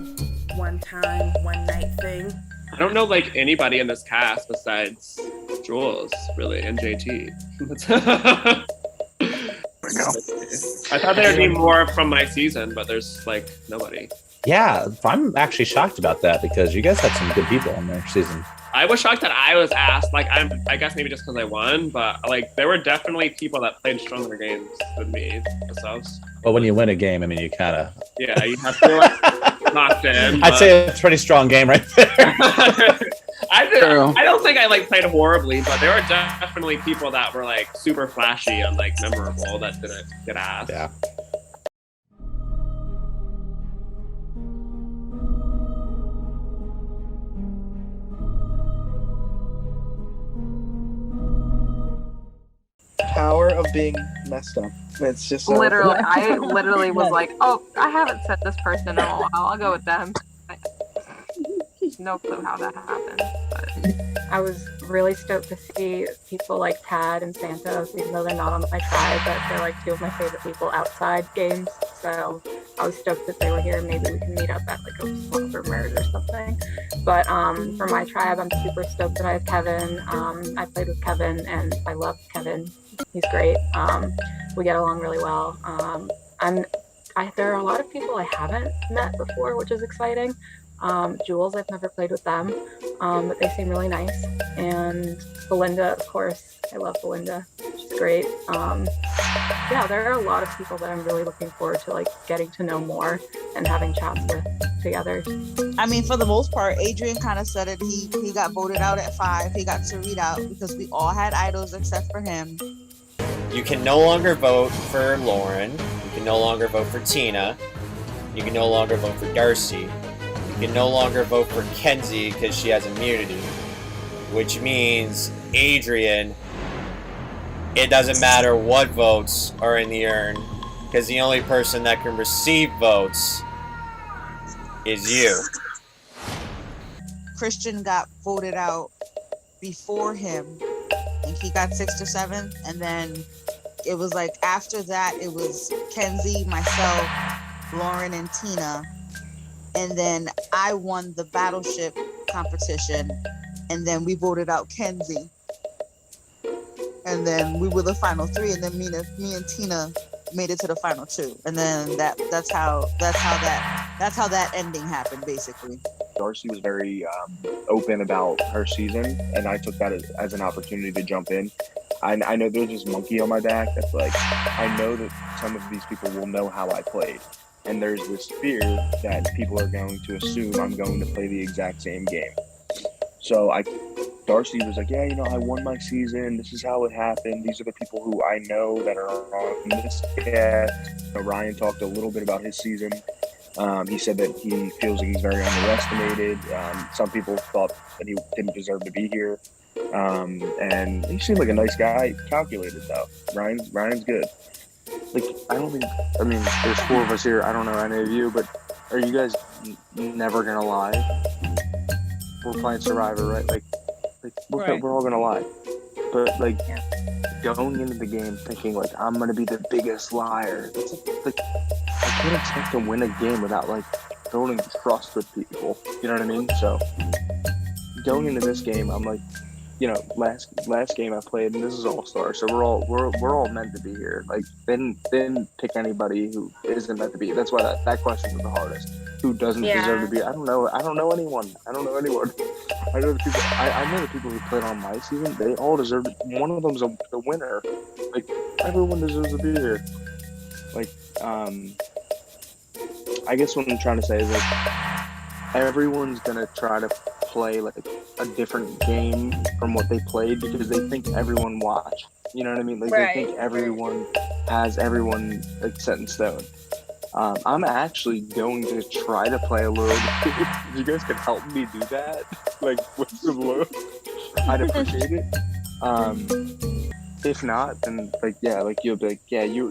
one-time, one-night thing. I don't know like anybody in this cast besides Jules, really, and JT. I thought there'd be more from my season, but there's like nobody. Yeah, I'm actually shocked about that because you guys had some good people on their season. I was shocked that I was asked. Like, I guess maybe just because I won, but like there were definitely people that played stronger games than me themselves. Well, when you win a game, I mean, you kind of. Yeah, you have to like locked in. I'd say it's a pretty strong game right there. I don't think I like played horribly, but there were definitely people that were like super flashy and like memorable that didn't get asked. Yeah. Power of being messed up. It's just Literally, I literally was like, oh, I haven't said this person in a while. I'll go with them. No clue how that happened. But I was really stoked to see people like Tad and Santos, even though they're not on my tribe, but they're like 2 of my favorite people outside games. So I was stoked that they were here. Maybe we can meet up at like a Slump or Merge or something. But for my tribe, I'm super stoked that I have Kevin. I played with Kevin and I love Kevin. He's great. We get along really well. There are a lot of people I haven't met before, which is exciting. Jules, I've never played with them, but they seem really nice. And Belinda, of course, I love Belinda. She's great. Yeah, there are a lot of people that I'm really looking forward to like getting to know more and having chats with together. I mean, for the most part, Adrian kind of said it. He got voted out at 5. He got to read out because we all had idols except for him. You can no longer vote for Lauren. You can no longer vote for Tina. You can no longer vote for Darcy. You can no longer vote for Kenzie because she has immunity. Which means, Adrian, it doesn't matter what votes are in the urn, because the only person that can receive votes is you. Christian got voted out before him, and he got 6th or 7th, and then it was like after that it was Kenzie, myself, Lauren, and Tina, and then I won the battleship competition, and then we voted out Kenzie, and then we were the final 3, and then me and Tina made it to the final 2, and then that's how that ending happened basically. Darcy was very open about her season, and I took that as an opportunity to jump in. I know there's this monkey on my back that's like, I know that some of these people will know how I played, and there's this fear that people are going to assume I'm going to play the exact same game. So Darcy was like, yeah, I won my season. This is how it happened. These are the people who I know that are on this cast. Ryan talked a little bit about his season. He said that he feels like he's very underestimated. Some people thought that he didn't deserve to be here. And he seemed like a nice guy. Calculated, though. Ryan's good. Like, there's 4 of us here. I don't know any of you, but are you guys never gonna lie? We're playing Survivor, right? Like we're all gonna lie. But like going into the game thinking like I'm gonna be the biggest liar. It's like I can't expect to win a game without like building trust with people. You know what I mean? So going into this game, I'm like, you know, last game I played, and this is All-Star, so we're all meant to be here. Like, they didn't pick anybody who isn't meant to be. That's why that question was the hardest. Who doesn't deserve to be? I don't know anyone. I know the people. I know the people who played on my season. They all deserve it. One of them's a winner. Like, everyone deserves to be here. Like, I guess what I'm trying to say is, like, everyone's gonna try to play like a different game from what they played because they think everyone watched. You know what I mean? Like, they think everyone has everyone like set in stone. I'm actually going to try to play a little. If you guys could help me do that, like with some load, I'd appreciate it. If not, then like you'll be like, yeah, you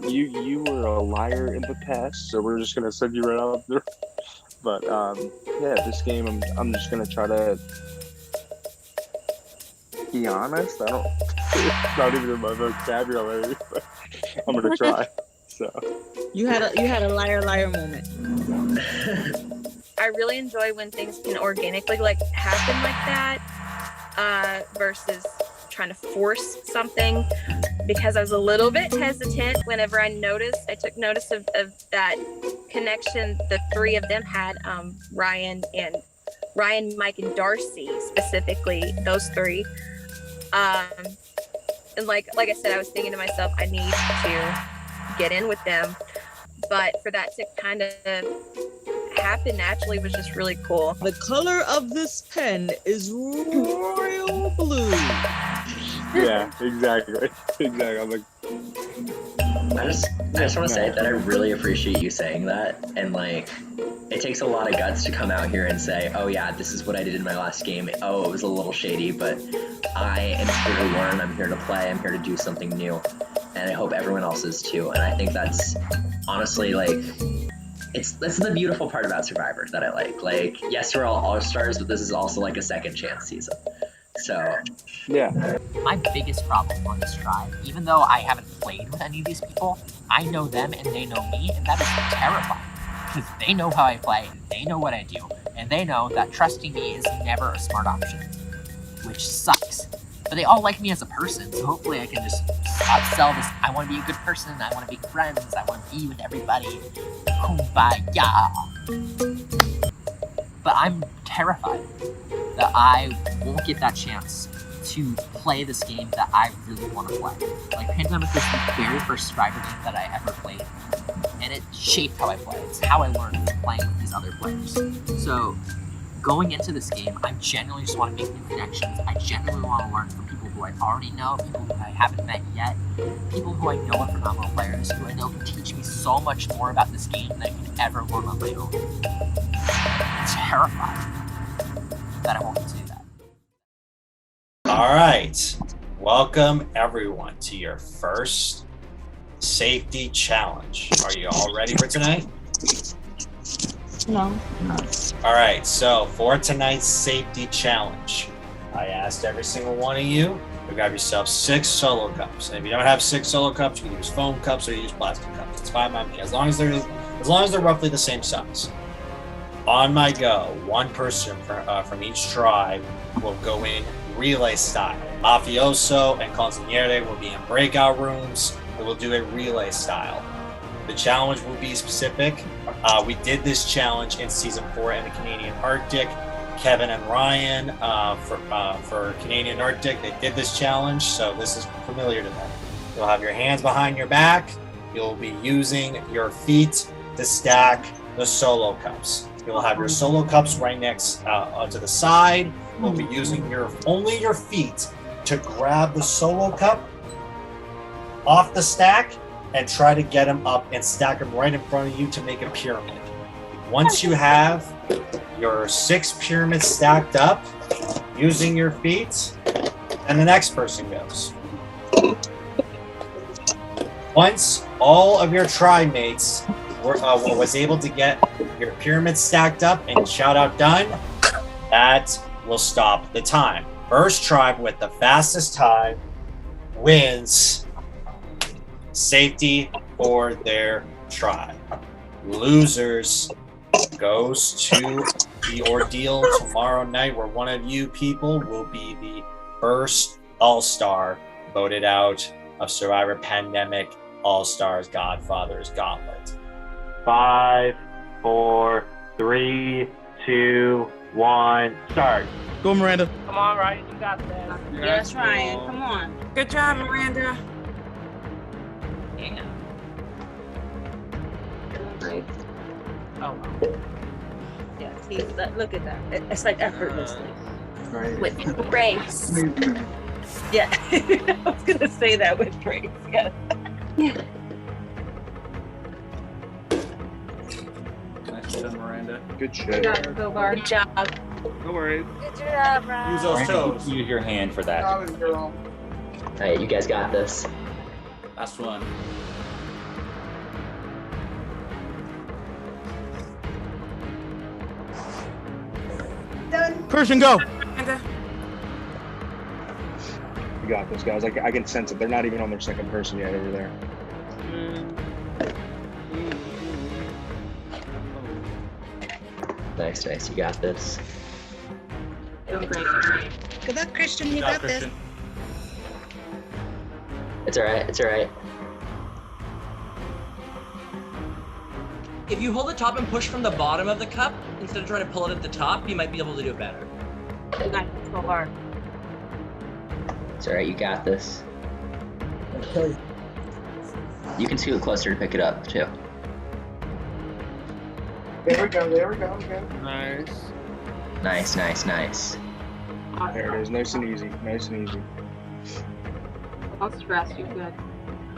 were a liar in the past, so we're just gonna send you right out there. But yeah, this game I'm just gonna try to be honest. It's not even in my vocabulary, but I'm gonna try. So You had a liar moment. I really enjoy when things can organically happen like that, versus trying to force something, because I was a little bit hesitant whenever I took notice of that connection the three of them had, Ryan, Mike, and Darcy, specifically those three. And like I said, I was thinking to myself, I need to get in with them, but for that to kind of happen naturally was just really cool. The color of this pen is royal blue. Yeah, exactly. I'm like, I just want to say that I really appreciate you saying that, and like, it takes a lot of guts to come out here and say, oh yeah, this is what I did in my last game. Oh, it was a little shady, but I am here to learn, I'm here to play, I'm here to do something new, and I hope everyone else is too. And I think that's honestly that's the beautiful part about Survivor that I like. Like, yes, we're all All-Stars, but this is also like a second chance season. So, yeah. My biggest problem on this tribe, even though I haven't played with any of these people, I know them and they know me, and that is terrifying. Because they know how I play, they know what I do, and they know that trusting me is never a smart option. Which sucks. But they all like me as a person, so hopefully I can just sell this, I want to be a good person, I want to be friends, I want to be with everybody. Kumbaya. But I'm terrified that I won't get that chance to play this game that I really want to play. Like, Pandemic was the very first Survivor game that I ever played, and it shaped how I play. It's how I learned from playing with these other players. So, going into this game, I genuinely just want to make new connections. I genuinely want to learn from people who I already know, people who I haven't met yet, people who I know are phenomenal players, who I know can teach me so much more about this game than I can ever learn on my own. It's terrifying that I won't get to do that. All right. Welcome, everyone, to your first safety challenge. Are you all ready for tonight? No. All right. So for tonight's safety challenge, I asked every single one of you to grab yourself 6 solo cups. And if you don't have 6 solo cups, you can use foam cups or use plastic cups. It's fine by me, as long as they're roughly the same size. On my go, one person from each tribe will go in relay style. Mafioso and Consigliere will be in breakout rooms. We will do a relay style. The challenge will be specific. We did this challenge in season 4 in the Canadian Arctic. Kevin and Ryan for Canadian Arctic, they did this challenge, so this is familiar to them. You'll have your hands behind your back. You'll be using your feet to stack the solo cups. You'll have your solo cups right next to the side. You'll be using only your feet to grab the solo cup off the stack and try to get them up and stack them right in front of you to make a pyramid. Once you have your 6 pyramids stacked up using your feet, and the next person goes. Once all of your tribe mates was able to get your pyramid stacked up and shout out done, that will stop the time. First tribe with the fastest time wins safety for their tribe. Losers goes to the ordeal tomorrow night, where one of you people will be the first All-Star voted out of Survivor Pandemic All-Stars Godfather's Gauntlet. 5, 4, 3, 2, 1, start. Go, Miranda. Come on, Ryan, you got this. Yes, Ryan. Come on. Good job, Miranda. Yeah. Great. Oh. Yes, look at that. It's like effortlessly. With grace. Yeah. I was gonna say that with grace. Yes. Nice job, Miranda. Good Good job, Bogar. Good job. No worries. Good job, Ryan. Use those toes. Use your hand for that. Alright, you guys got this. Last one. Christian, go. Miranda. You got this, guys. I can sense it. They're not even on their second person yet over there. Nice, nice. You got this. Doing great. Good luck, Christian. You got this. It's alright. It's alright. If you hold the top and push from the bottom of the cup, instead of trying to pull it at the top, you might be able to do it better. Not so hard. It's alright. You got this. You can scoot closer to pick it up too. There we go. There we go. Okay. Nice. Nice, nice, nice. There it is. Nice and easy. Nice and easy. Don't stress. You're good.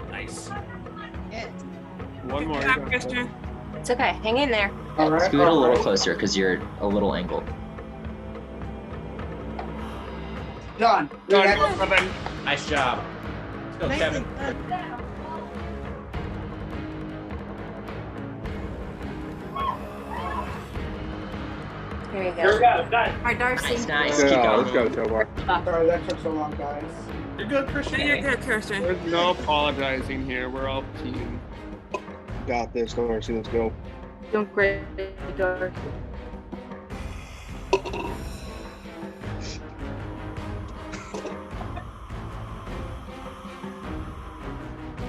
Nice. One more. Good job, Christian. It's okay. Hang in there. All right. Scoot a little closer because you're a little angled. Done. Nice job. Let's go, Kevin. Here you go. Here we go, done. All right, Darcy. Nice, nice. Let's Keep go. going. Let's go, Tobar. Sorry that took so long, guys. You're good, Christian. You're good, Christian. There's no apologizing here. We're all team. Got this, Darcy. Let's go. Doing great, Darcy.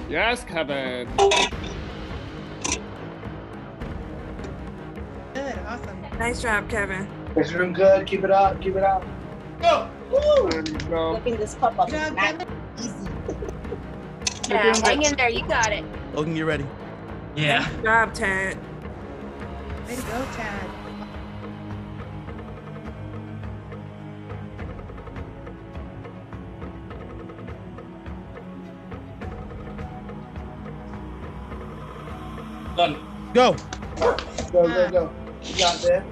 Yes, Kevin. Good. Awesome. Nice job, Kevin. It's doing good. Keep it up. Keep it up. Go. Woo. There you go. Looking this cup up. Good job, Kevin. Easy. Yeah, hang in there. You got it. Logan, you ready? Yeah. Good job, Tad. Way to go, Tad. Done. Go. Go. You got this.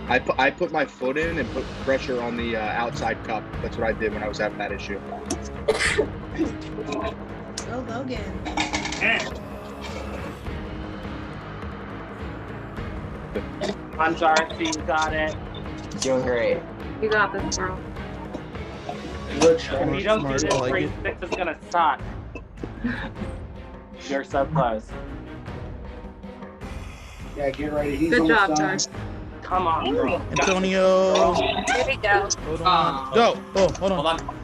I put my foot in and put pressure on the outside cup. That's what I did when I was having that issue. Go, Logan. I'm Darcy, you got it. Doing great. You got this, girl. Good If try. you don't do Smart, this, I like grade it. 6 is gonna suck. You're so close. Yeah, get ready. He's Good almost job, done. Darcy. Come on, girl. Antonio. There we go. Hold on. Go. Oh, hold on. Hold on.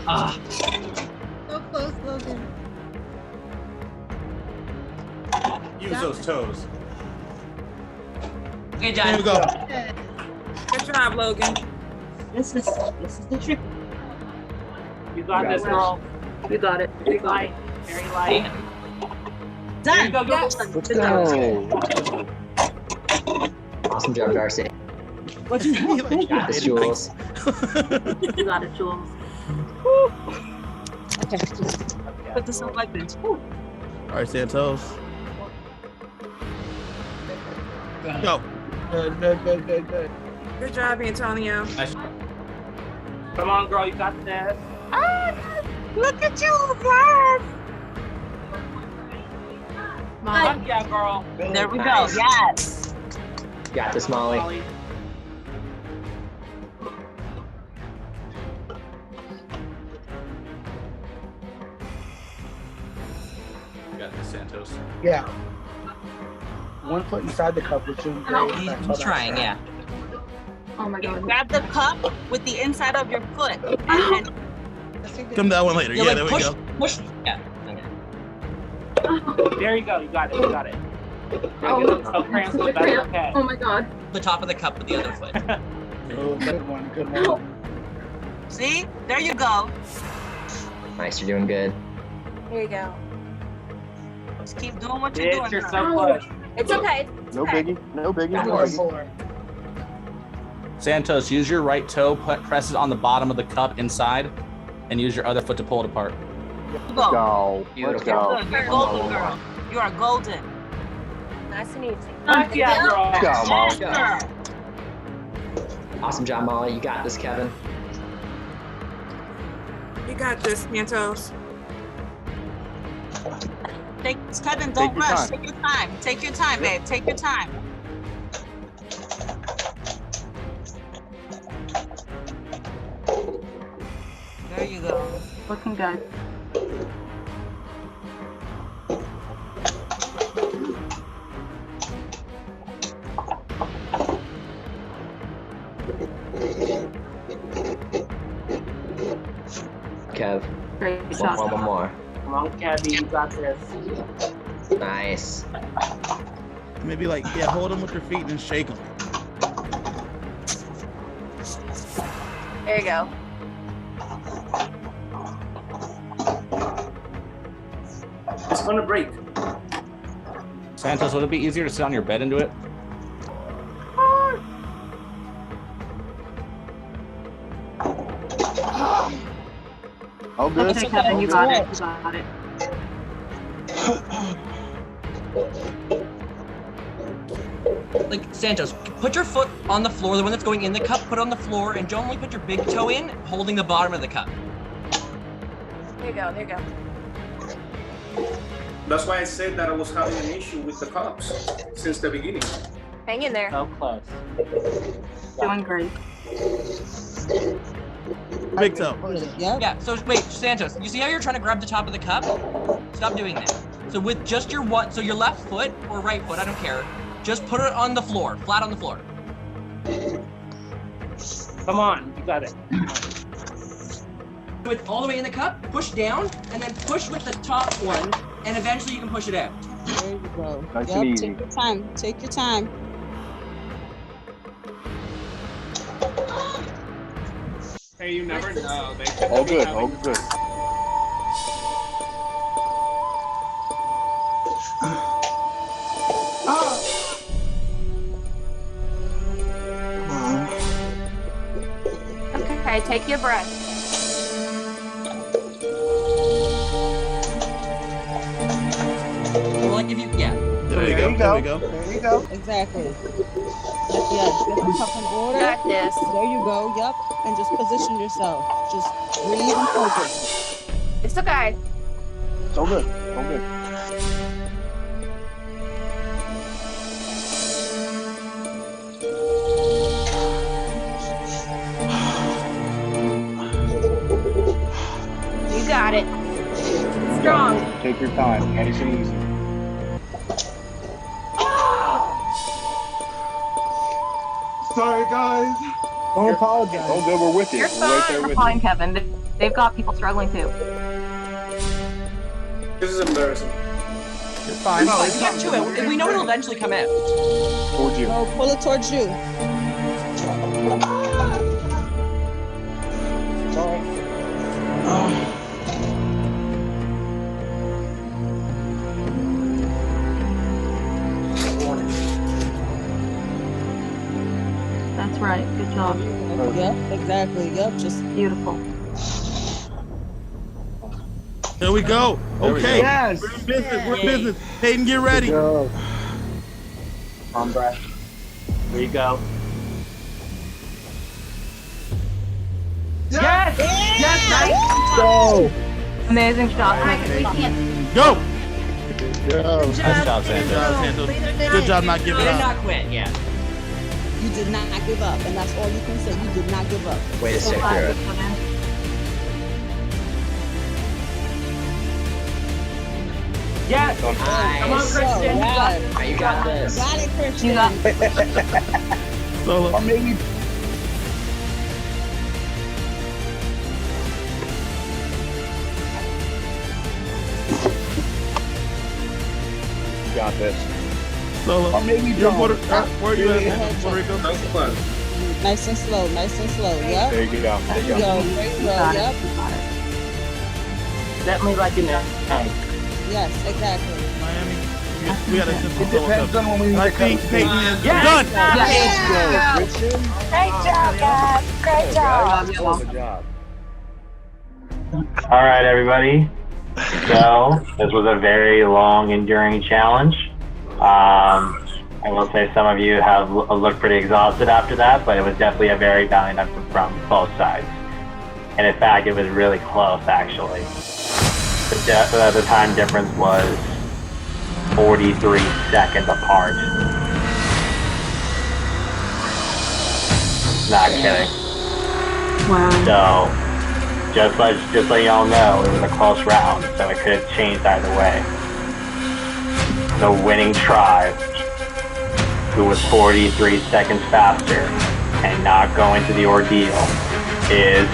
Ah. So close, Logan. Use those toes. Good There we job. go. Good job, Logan. This is the trick. You got this, girl. You got it. Very light. Very light. Done. Go, go, Yes. go. Let's go. Awesome job, Darcy. What you think? Got this, Jules. You got it, Jules. Okay. Put this on like this. Woo. All right, Santos. Go. Good. Good job, Antonio. Nice. Come on, girl, you got this. Look at you, Marv. Fuck yeah, girl. There we Nice. go. Yes. Got this, Molly. Got this, Santos. Yeah. one foot inside the cup, which is great. He's trying, yeah. Oh my god. Grab the cup with the inside of your foot, and then Come that one later. Yeah, Yeah, like there push, we go. push. Yeah. There you go. You got it. You got it. Oh, So cramped, but that's okay. oh my god. The top of the cup with the other foot. Oh, good one, good one. see, there you go. Nice, you're doing good. Here you go. Just keep doing what you're doing. You're girl. so close. It's okay. It's No okay. biggie. No biggie. Good No one, biggie. Polar. Santos, use your right toe, press it on the bottom of the cup inside, and use your other foot to pull it apart. Go. Go. Let's go. Good. You're golden, girl. You are golden. Nice and easy. Fuck yeah, girl. Let's go, Mom. Yes, girl. Awesome job, Molly. You got this, Kevin. You got this, Santos. Kevin, don't Take your rush. time. Take your time. Take your time, babe. Take your time. There you go. Looking good. Kev. Great One shot. more, one more. Come on, Kevin. You got this. Nice. Maybe like, yeah, hold them with your feet and shake them. There you go. It's gonna break. Santos, would it be easier to sit on your bed and do it? All good. Okay, Kevin, you got it. You got it. Like Santos, put your foot on the floor, the one that's going in the cup, put it on the floor, and don't only put your big toe in, holding the bottom of the cup. There you go. There you go. That's why I said that I was having an issue with the cups since the beginning. Hang in there. So close. Doing great. Big toe. Yeah, so wait, Santos, you see how you're trying to grab the top of the cup? Stop doing that. So with just your your left foot or right foot, I don't care, just put it on the floor, flat on the floor. Come on. You got it. With all the way in the cup, push down, and then push with the top one, and eventually you can push it out. There you go. Nice and easy. Take your time. Take your time. Hey, you never know. They could All be good. having- All good. Okay, take your breath. Well, like if you, yeah. There you go. There we go. There you go. Exactly. Yes, get the cup in order. Got this. There you go. Yep. And just position yourself. Just breathe and focus. It's okay. It's all good. All good. You got it. Strong. Take your time. Nice and easy. Sorry, guys. Don't apologize. All good. We're with you. You're We're right there fine. with Fine, you. Kevin. They've got people struggling too. This is embarrassing. You're fine. You get to it. We know it'll eventually come out. Towards you. Go pull it towards you. That's right. Good job. Yep, exactly. Yep, just beautiful. There we go. There we Okay. go. Yes. We're in business. We're in business. Hayden, get ready. Go. On breath. There you go. Yes. Yes, nice. Go. Amazing shot. Go. Good job. Nice job, Good Santos. job, Santos. Good job not giving Did up. not quit, yeah. you did not give up, and that's all you can say. You did not give up. Way to stick through it. Yes. Nice. Come on, Christian. You got it. Alright, you got this. Got it, Christian. You got Solo. Or maybe Got this. Solo. Or maybe You're don't. where are you Really? at, Puerto Rico? Nice and slow, nice and slow. Yep. There you go. There you go. There you go. Yep. Definitely like an egg. Yes, exactly. Miami. We got a simple It depends on when we I make think a Peyton is Yes! done. Yeah. Great job, guys. Great job. Good job. All right, everybody. So this was a very long, enduring challenge. I will say some of you have looked pretty exhausted after that, but it was definitely a very valiant effort from both sides. And in fact, it was really close, actually. The time difference was 43 seconds apart. Not kidding. Wow. So, just so y'all know, it was a close round, so it could have changed either way. The winning tribe, who was 43 seconds faster and not going to the ordeal, is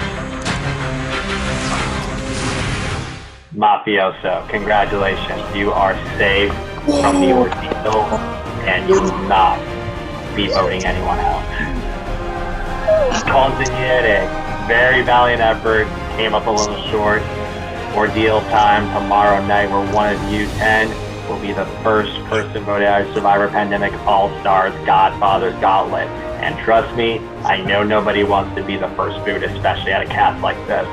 Mafioso. Congratulations, you are safe from the ordeal, and you will not be voting anyone out. Consigliere, very valiant effort, came up a little short. Ordeal time tomorrow night, where one of you 10 will be the first person voted out of Survivor Pandemic All-Stars Godfather's Gauntlet. And trust me, I know nobody wants to be the first boot, especially at a cast like this.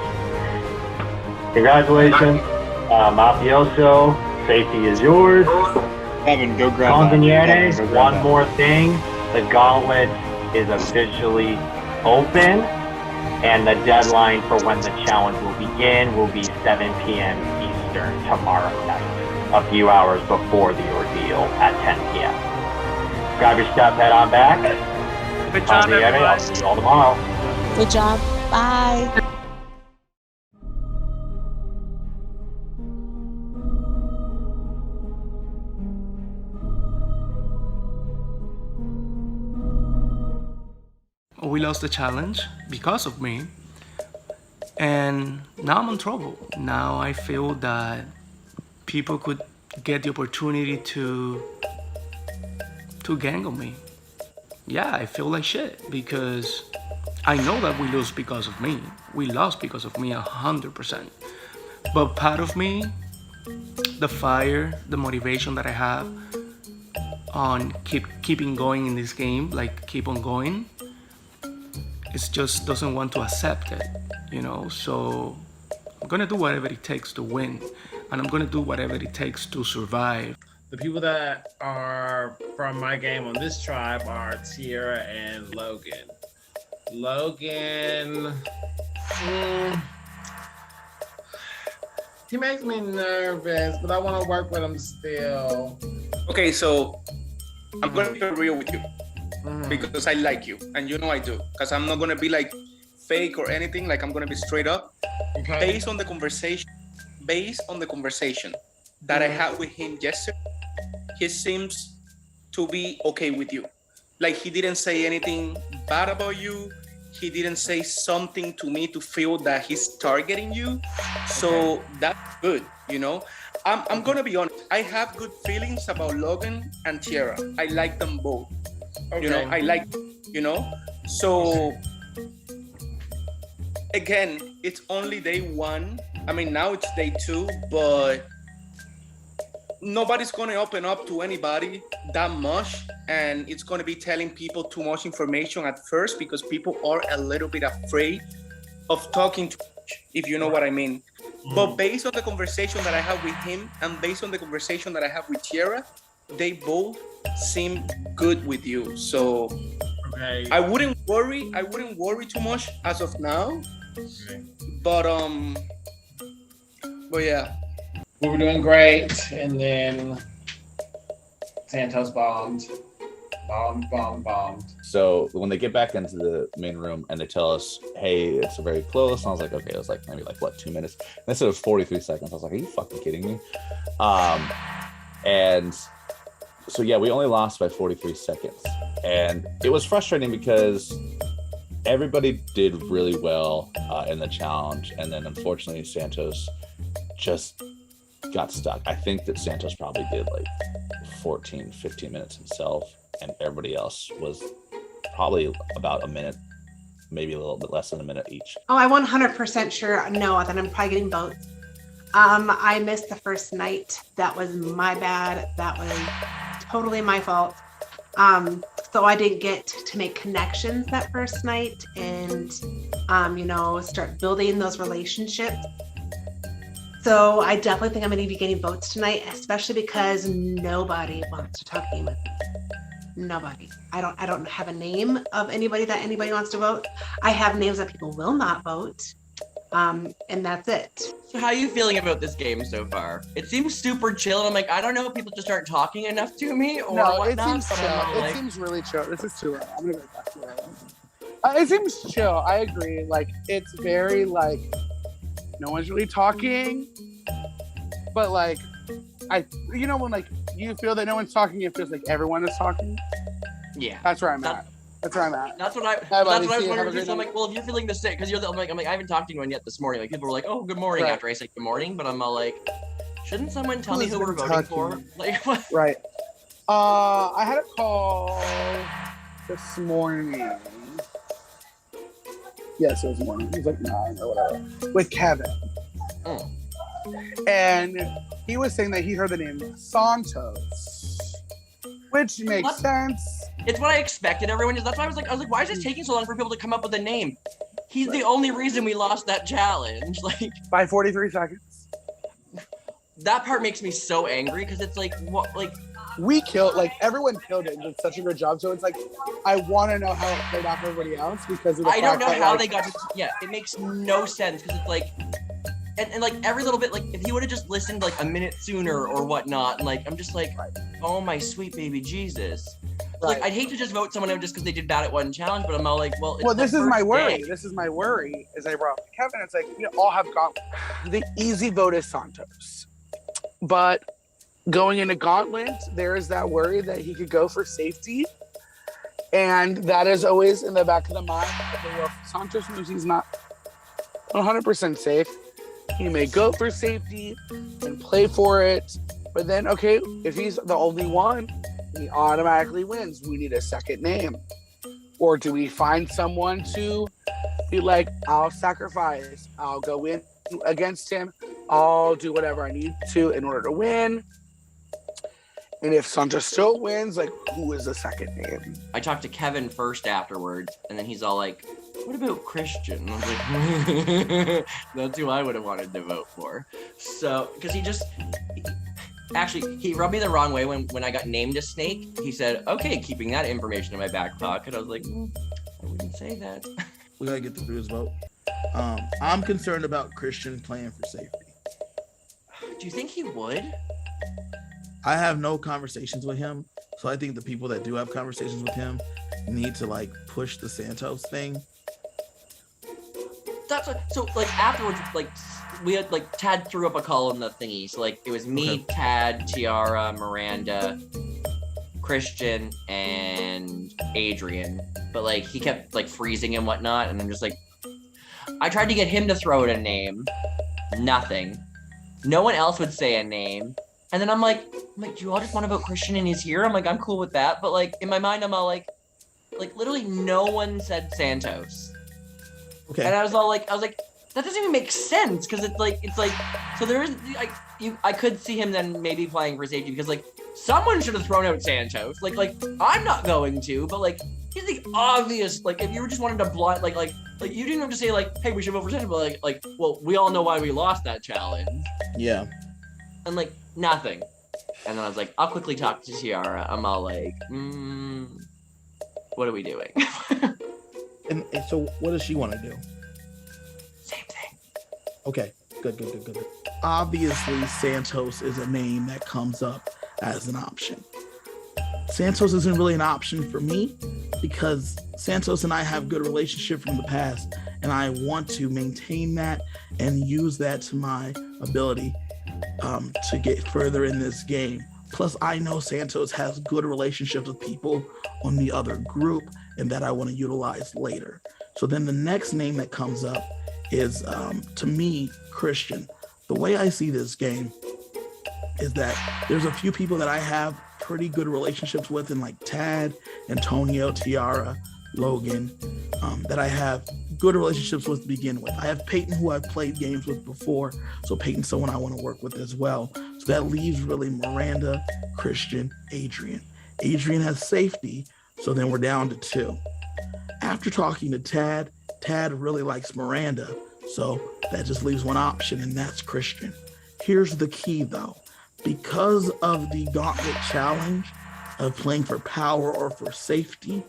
Congratulations, Mafioso. Safety is yours. Kevin, go grab Consigliere, that. one more thing. The Gauntlet is officially open, and the deadline for when the challenge will begin will be 7 p.m. Eastern tomorrow night, a few hours before the ordeal at 10 p.m. Grab your stuff, head on back. Good job, Consigliere, I'll everyone. see you all tomorrow. Good job. Bye. We lost the challenge because of me, and now I'm in trouble. Now I feel that people could get the opportunity to gang on me. Yeah, I feel like shit because I know that we lose because of me. We lost because of me 100%. But part of me, the fire, the motivation that I have on keeping going in this game, like keep on going, it just doesn't want to accept it, you know? So I'm gonna do whatever it takes to win, and I'm gonna do whatever it takes to survive. The people that are from my game on this tribe are Tierra and Logan. Logan, he makes me nervous, but I want to work with him still. Okay, so I'm gonna be real with you because I like you, and you know I do. Because I'm not gonna be like fake or anything. Like I'm gonna be straight up. Okay. Based on the conversation that I had with him yesterday, he seems to be okay with you. Like he didn't say anything bad about you. He didn't say something to me to feel that he's targeting you. So that's good, you know. I'm gonna be honest. I have good feelings about Logan and Tierra. I like them both. You know, I like, you know. So again, it's only day one. I mean, now it's day two, but nobody's going to open up to anybody that much, and it's going to be telling people too much information at first because people are a little bit afraid of talking too much, if you know what I mean. But based on the conversation that I have with him and based on the conversation that I have with Tierra, they both seem good with you. So I wouldn't worry too much as of now. But yeah. We were doing great, and then Santos bombed. So when they get back into the main room and they tell us, hey, it's very close, and I was like, okay, it was like maybe like what, 2 minutes? And they said it was 43 seconds. I was like, are you fucking kidding me? And So yeah, we only lost by 43 seconds. And it was frustrating because everybody did really well in the challenge. And then unfortunately, Santos just got stuck. I think that Santos probably did like 14, 15 minutes himself. And everybody else was probably about a minute, maybe a little bit less than a minute each. Oh, I'm 100% sure no, that I'm probably getting votes. I missed the first night. That was my bad. That was totally my fault. So I didn't get to make connections that first night and, start building those relationships. So I definitely think I'm going to be getting votes tonight, especially because nobody wants to talk game with me. Nobody. I don't have a name of anybody that anybody wants to vote. I have names that people will not vote. And that's it. So how are you feeling about this game so far? It seems super chill, and I'm like, I don't know if people just aren't talking enough to me or No, whatnot. it seems but chill. I'm It seems really chill. This is too early. I'm gonna go back to where I was. It seems chill. I agree. Like, it's very like no one's really talking, but like when like you feel that no one's talking, it feels like everyone is talking. Yeah, that's where I'm at. That's where I'm at. That's what I was wondering too. So I'm like, well, if you're feeling the same, because you're I'm like, I haven't talked to anyone yet this morning. Like, people were like, oh, good morning, Right. after I said good morning, but I'm all like, shouldn't someone tell me Who's who we're been voting talking? for? Like, what? Right. I had a call this morning. Yes, it was morning. It was like 9 or whatever. With Kevin. Oh. And he was saying that he heard the name Santos, which makes sense. It's what I expected. Everyone is. That's why I was like, why is it taking so long for people to come up with a name? He's the only reason we lost that challenge. Like, by 43 seconds. That part makes me so angry because it's like, what, like. We killed, like, everyone killed it and did such a good job. So it's like, I want to know how it played out for everybody else because of the I don't fact know that, how like, they got to. Yeah, it makes no sense because it's like, and like every little bit, like if he would have just listened like a minute sooner or whatnot, and like I'm just like, oh my sweet baby Jesus. Like I'd hate to just vote someone out just because they did bad at one challenge, but I'm all like, well, it's this the is my first worry. day. This is my worry. As I brought up to Kevin, it's like we all have Gauntlet. The easy vote is Santos, but going into Gauntlet, there is that worry that he could go for safety, and that is always in the back of the mind. Okay, well, Santos knows he's not 100% safe. He may go for safety and play for it, but then okay, if he's the only one, he automatically wins. We need a second name. Or do we find someone to be like, I'll sacrifice, I'll go in against him, I'll do whatever I need to in order to win. And if Santos still wins, like, who is the second name? I talked to Kevin first afterwards, and then he's all like, what about Christian? And I was like, that's who I would have wanted to vote for. So, because he rubbed me the wrong way when I got named a snake. He said, okay, keeping that information in my back pocket. I was like, I wouldn't say that. We gotta get through his vote. I'm concerned about Christian playing for safety. Do you think he would? I have no conversations with him, so I think the people that do have conversations with him need to like push the Santos thing. That's what, so like afterwards, like we had like Tad threw up a call in the thingy. So like it was me, Tad, Tiara, Miranda, Christian, and Adrian. But like he kept like freezing and whatnot, and I'm just like, I tried to get him to throw out a name, nothing. No one else would say a name. And then I'm like, do you all just want to vote Christian and he's here? I'm like, I'm cool with that. But like in my mind, I'm all like literally no one said Santos. Okay. And I was like, that doesn't even make sense because it's like, so there is, I could see him then maybe playing for safety because like someone should have thrown out Santos. Like I'm not going to, but like he's the obvious. Like if you just wanted to blind, like you didn't have to say like, hey, we should vote for Santos, but like, well, we all know why we lost that challenge. Yeah. And like nothing. And then I was like, I'll quickly talk to Tiara. I'm all like, what are we doing? And so what does she want to do? Same thing. Okay, good. Obviously, Santos is a name that comes up as an option. Santos isn't really an option for me because Santos and I have a good relationship from the past, and I want to maintain that and use that to my ability to get further in this game. Plus, I know Santos has good relationships with people on the other group and that I want to utilize later. So then the next name that comes up is, to me, Christian. The way I see this game is that there's a few people that I have pretty good relationships with, in like Tad, Antonio, Tiara, Logan, that I have good relationships with to begin with. I have Peyton, who I've played games with before, so Peyton's someone I want to work with as well. So that leaves really Miranda, Christian, Adrian. Adrian has safety, so then we're down to 2. After talking to Tad, Tad really likes Miranda, so that just leaves one option, and that's Christian. Here's the key though. Because of the Gauntlet challenge of playing for power or for safety,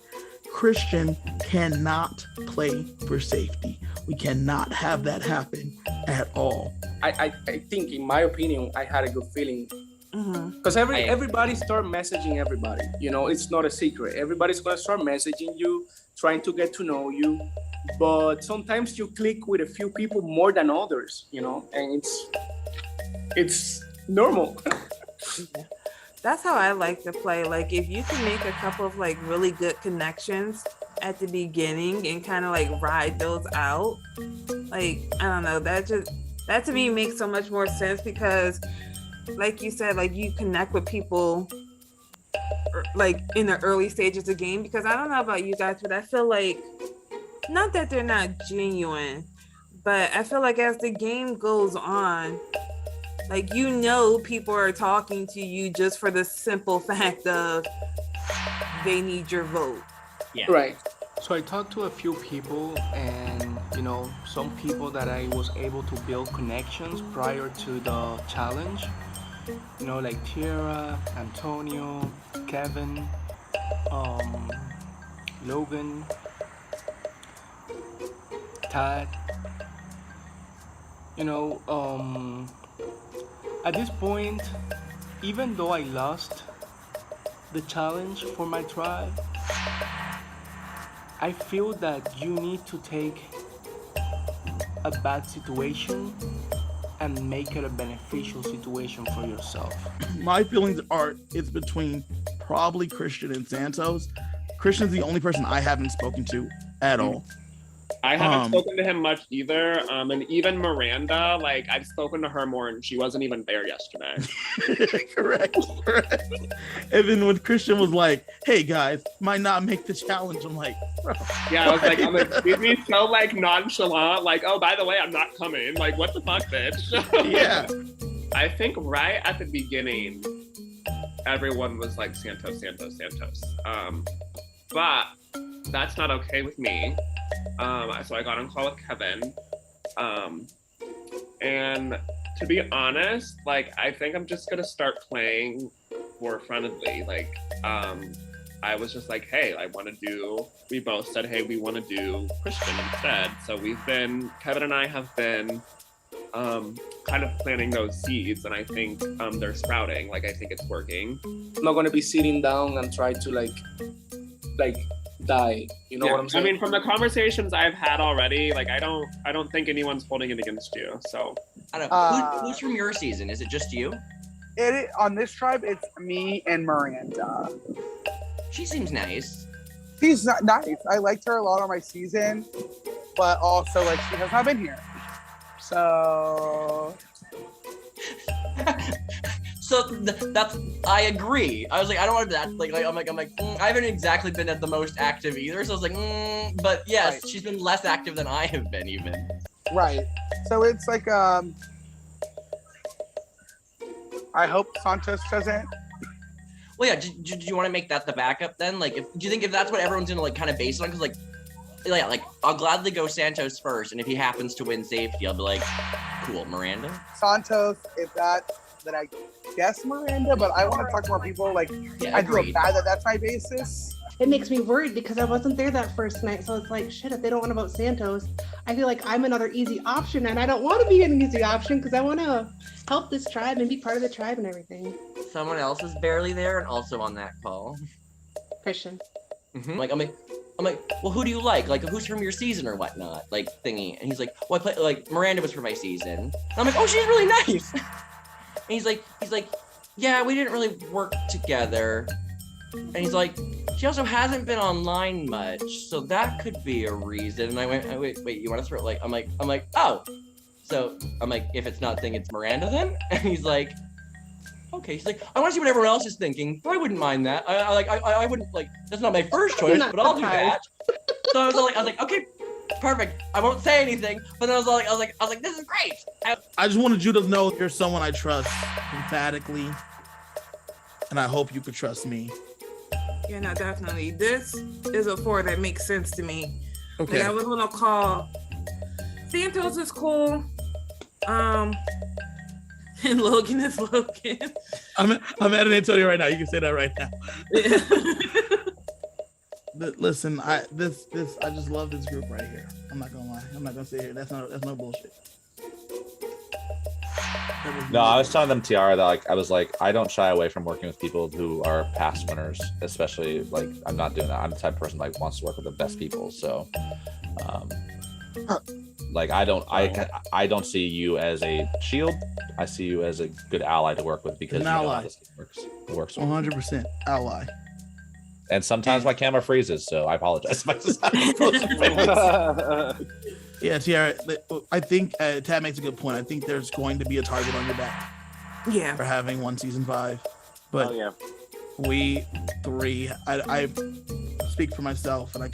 Christian cannot play for safety. We cannot have that happen at all. I think, in my opinion, I had a good feeling. Because everybody start messaging everybody. You know, it's not a secret. Everybody's going to start messaging you, trying to get to know you. But sometimes you click with a few people more than others, you know, and it's normal. That's how I like to play. Like, if you can make a couple of like really good connections at the beginning and kind of like ride those out, like, I don't know, that to me makes so much more sense, because like you said, like, you connect with people like in the early stages of the game. Because I don't know about you guys, but I feel like, not that they're not genuine, but I feel like as the game goes on, like, you know, people are talking to you just for the simple fact of they need your vote. Yeah. Right. So I talked to a few people, and some people that I was able to build connections prior to the challenge. Like Tiara, Antonio, Kevin, Logan, Tad. At this point, even though I lost the challenge for my tribe, I feel that you need to take a bad situation and make it a beneficial situation for yourself. My feelings are, it's between probably Christian and Santos. Christian's the only person I haven't spoken to at all. I haven't spoken to him much either. And even Miranda, like, I've spoken to her more, and she wasn't even there yesterday. Correct. And then when Christian was like, "Hey guys, might not make the challenge," I'm like, bro. Yeah, I was like, you'd be so like nonchalant, like, "Oh, by the way, I'm not coming." Like, what the fuck, bitch? Yeah. I think right at the beginning, everyone was like Santos. But that's not okay with me. So I got on call with Kevin. And to be honest, like, I think I'm just gonna start playing more friendly. Like, I was just like, hey, we both said, hey, we want to do Christian instead. So Kevin and I have been kind of planting those seeds, and I think they're sprouting. Like, I think it's working. I'm not gonna be sitting down and try to like die. You know what I'm saying? I mean, from the conversations I've had already, like, I don't think anyone's holding it against you. So I don't know. Who's from your season? Is it just you? On this tribe, it's me and Miranda. She seems nice. She's not nice. I liked her a lot on my season, but also, like, she has not been here. So that's I agree. I was like, I don't want to act like I'm like I haven't exactly been at the most active either. So I was like, but yes, right. She's been less active than I have been even. Right. So it's like I hope Santos doesn't. Well, yeah. Do you want to make that the backup then? Like, do you think if that's what everyone's gonna like kind of base it on? Because like I'll gladly go Santos first, and if he happens to win safety, I'll be like, cool, Miranda. Santos, if that I guess Miranda, but I want to talk to more people. Like, yeah, I feel bad that that's my basis. It makes me worried because I wasn't there that first night, so it's like, shit, if they don't want to vote Santos, I feel like I'm another easy option, and I don't want to be an easy option because I want to help this tribe and be part of the tribe and everything. Someone else is barely there and also on that call. Christian. Mm-hmm. I'm like, well, who do you like? Like, who's from your season or whatnot? Like, thingy. And he's like, well, I play, like, Miranda was from my season. And I'm like, oh, she's really nice. And he's like, yeah, we didn't really work together. And he's like, she also hasn't been online much, so that could be a reason. And I went, wait, you want to throw it? Like, I'm like, oh. So I'm like, if it's not thinking, it's Miranda then? And he's like, okay. He's like, I want to see what everyone else is thinking, but I wouldn't mind that. I wouldn't, like, that's not my first choice, but I'll do that. So I was like, okay, perfect. I won't say anything. But then I was like, this is great. I just wanted you to know you're someone I trust emphatically, and I hope you could trust me. Yeah, no, definitely. This is a 4 that makes sense to me. Okay. Like, I was gonna call Santos is cool. And Logan is Logan. I'm at an Antonio right now. You can say that right now. Listen, I just love this group right here. I'm not gonna lie. I'm not gonna sit here. That's no bullshit. No, I was telling them, Tiara, that like I was like, I don't shy away from working with people who are past winners, especially like I'm not doing that. I'm the type of person like wants to work with the best people. So, like I don't see you as a shield. I see you as a good ally to work with because an you know ally. how this game works. It works. 100% ally. And sometimes my camera freezes, so I apologize. Yeah, Tiara, I think Tad makes a good point. I think there's going to be a target on your back. Yeah. For having won season 5. But we three, I speak for myself, and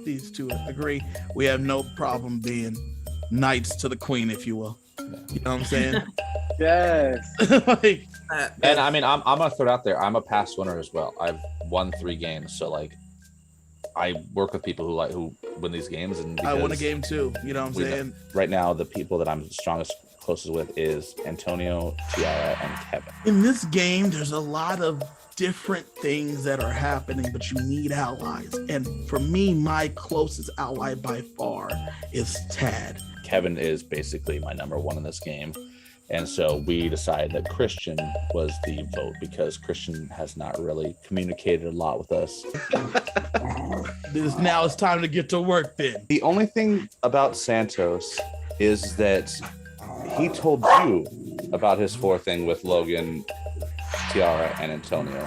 these two agree. We have no problem being knights to the queen, if you will. You know what I'm saying? Yes. Like, and I mean, I'm gonna throw it out there. I'm a past winner as well. I've won 3 games, so like, I work with people who win these games, and I won a game too. You know what I'm saying? Right now, the people that I'm strongest, closest with is Antonio, Tiara, and Kevin. In this game, there's a lot of different things that are happening, but you need allies. And for me, my closest ally by far is Tad. Kevin is basically my number 1 in this game. And so we decided that Christian was the vote because Christian has not really communicated a lot with us. Now it's time to get to work then. The only thing about Santos is that he told you about his 4 thing with Logan, Tiara, and Antonio.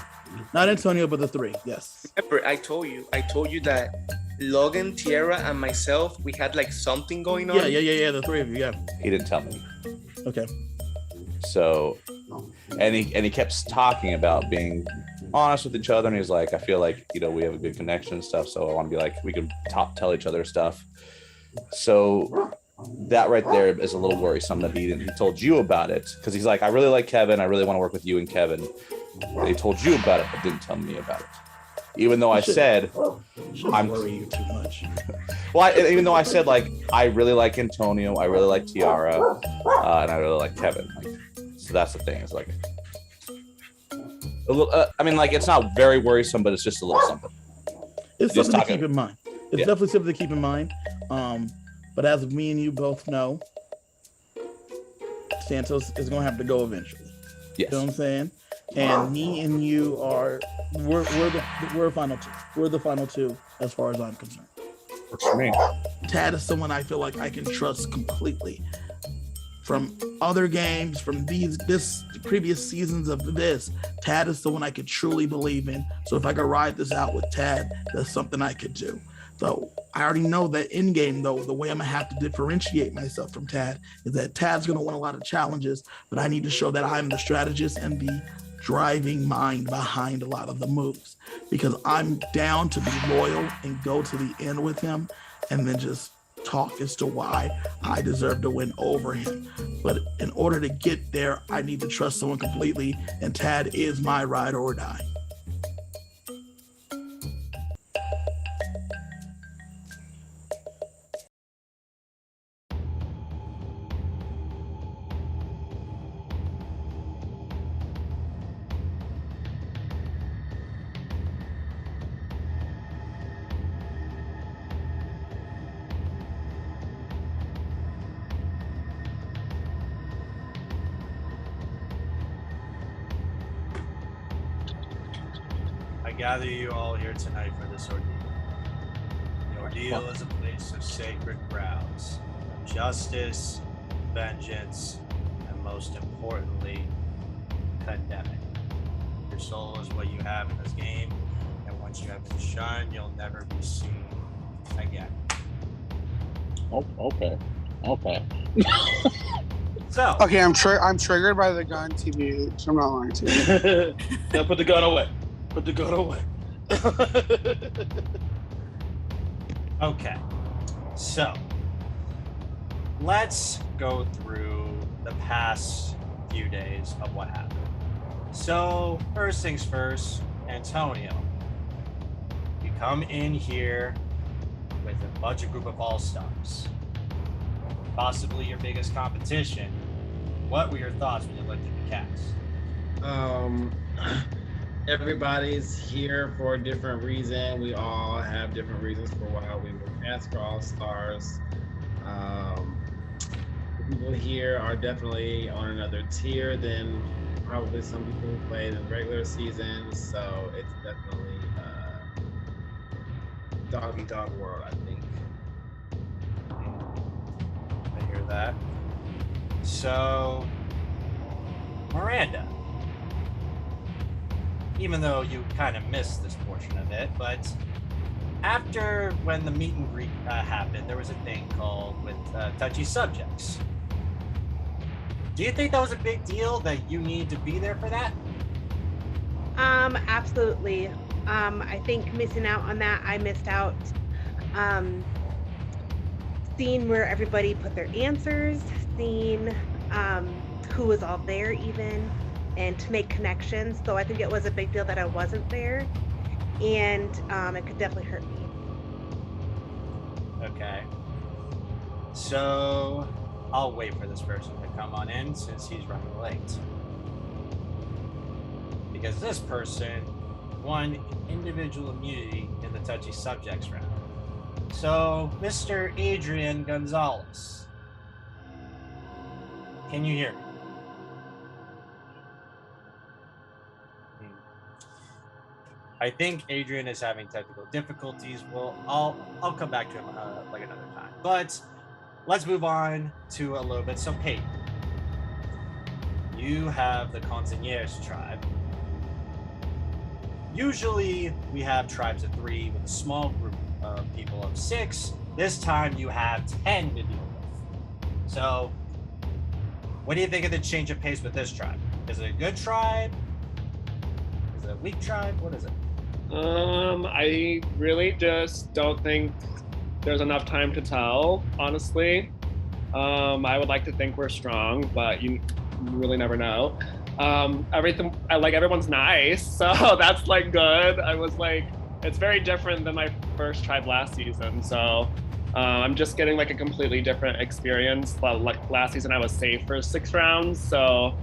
Not Antonio, but the 3, yes. Remember, I told you that Logan, Tiara, and myself, we had like something going on. Yeah, the 3 of you, yeah. He didn't tell me. Okay. So, and he kept talking about being honest with each other, and he's like, I feel like, you know, we have a good connection and stuff, so I want to be like, we can tell each other stuff. So that right there is a little worrisome that he told you about it, because he's like, I really like Kevin, I really want to work with you and Kevin. They told you about it, but didn't tell me about it. Even though I said, I'm worry you too much. Even though I said, like, I really like Antonio, I really like Tiara, and I really like Kevin. Like, so that's the thing. It's like a little. I mean, like, it's not very worrisome, but it's just a little something. It's something to keep in mind. It's definitely something to keep in mind. But as me and you both know, Santos is going to have to go eventually. Yes. You know what I'm saying? And me and you we're the final 2. We're the final 2 as far as I'm concerned. Works for me. Tad is someone I feel like I can trust completely. From other games, from this previous seasons of this, Tad is someone I could truly believe in. So if I could ride this out with Tad, that's something I could do. So I already know that in game, though, the way I'm gonna have to differentiate myself from Tad is that Tad's gonna win a lot of challenges, but I need to show that I'm the strategist and the driving mind behind a lot of the moves, because I'm down to be loyal and go to the end with him and then just talk as to why I deserve to win over him. But in order to get there, I need to trust someone completely, and Tad is my ride or die. I gather you all here tonight for this ordeal. The ordeal is a place of sacred grounds, of justice, vengeance, and most importantly, pandemic. Your soul is what you have in this game, and once you have been shunned, you'll never be seen again. Oh, okay. So. Okay, I'm triggered by the gun, TBH. I'm not lying to you. Now put the gun away. Put the gun away. Okay, so let's go through the past few days of what happened. So, first things first, Antonio, you come in here with a budget group of all-stars, possibly your biggest competition. What were your thoughts when you looked at the cast? Everybody's here for a different reason. We all have different reasons for why we were cast for All Stars. The people here are definitely on another tier than probably some people who played in regular seasons. So it's definitely dog eat dog world, I think. I hear that. So, Miranda, even though you kind of missed this portion of it, but after when the meet and greet happened, there was a thing called with touchy subjects. Do you think that was a big deal that you need to be there for that? Absolutely. I think missing out on that, I missed out. Seeing where everybody put their answers, seeing who was all there even, and to make connections. So I think it was a big deal that I wasn't there, and it could definitely hurt me. Okay. So I'll wait for this person to come on in since he's running late. Because this person won individual immunity in the touchy subjects round. So, Mr. Adrian Gonzalez, can you hear me? I think Adrian is having technical difficulties. Well, I'll come back to him like another time. But let's move on to a little bit. So, Peyton, you have the Consigniers tribe. Usually, we have tribes of 3 with a small group of people of 6. This time, you have 10 to deal with. So, what do you think of the change of pace with this tribe? Is it a good tribe? Is it a weak tribe? What is it? I really just don't think there's enough time to tell, honestly. I would like to think we're strong, but you really never know. Everyone's nice, so that's like good. I was like, it's very different than my first tribe last season, so I'm just getting like a completely different experience. Like last season, I was safe for 6 rounds, so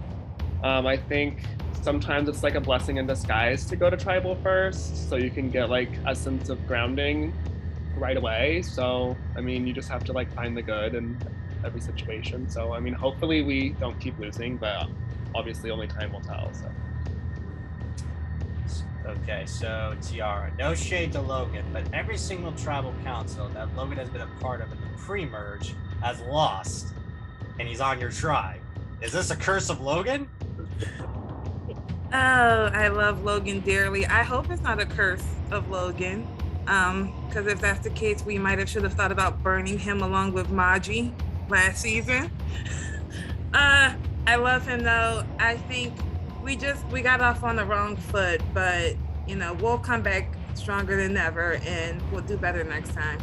I think sometimes it's like a blessing in disguise to go to tribal first, so you can get like a sense of grounding right away. So I mean, you just have to like find the good in every situation. So I mean, hopefully we don't keep losing, but obviously only time will tell. So. Okay, so Tiara, no shade to Logan, but every single tribal council that Logan has been a part of in the pre-merge has lost, and he's on your tribe. Is this a curse of Logan? Oh, I love Logan dearly. I hope it's not a curse of Logan, because if that's the case, we should have thought about burning him along with Maji last season. I love him though. I think we got off on the wrong foot, but we'll come back stronger than ever, and we'll do better next time.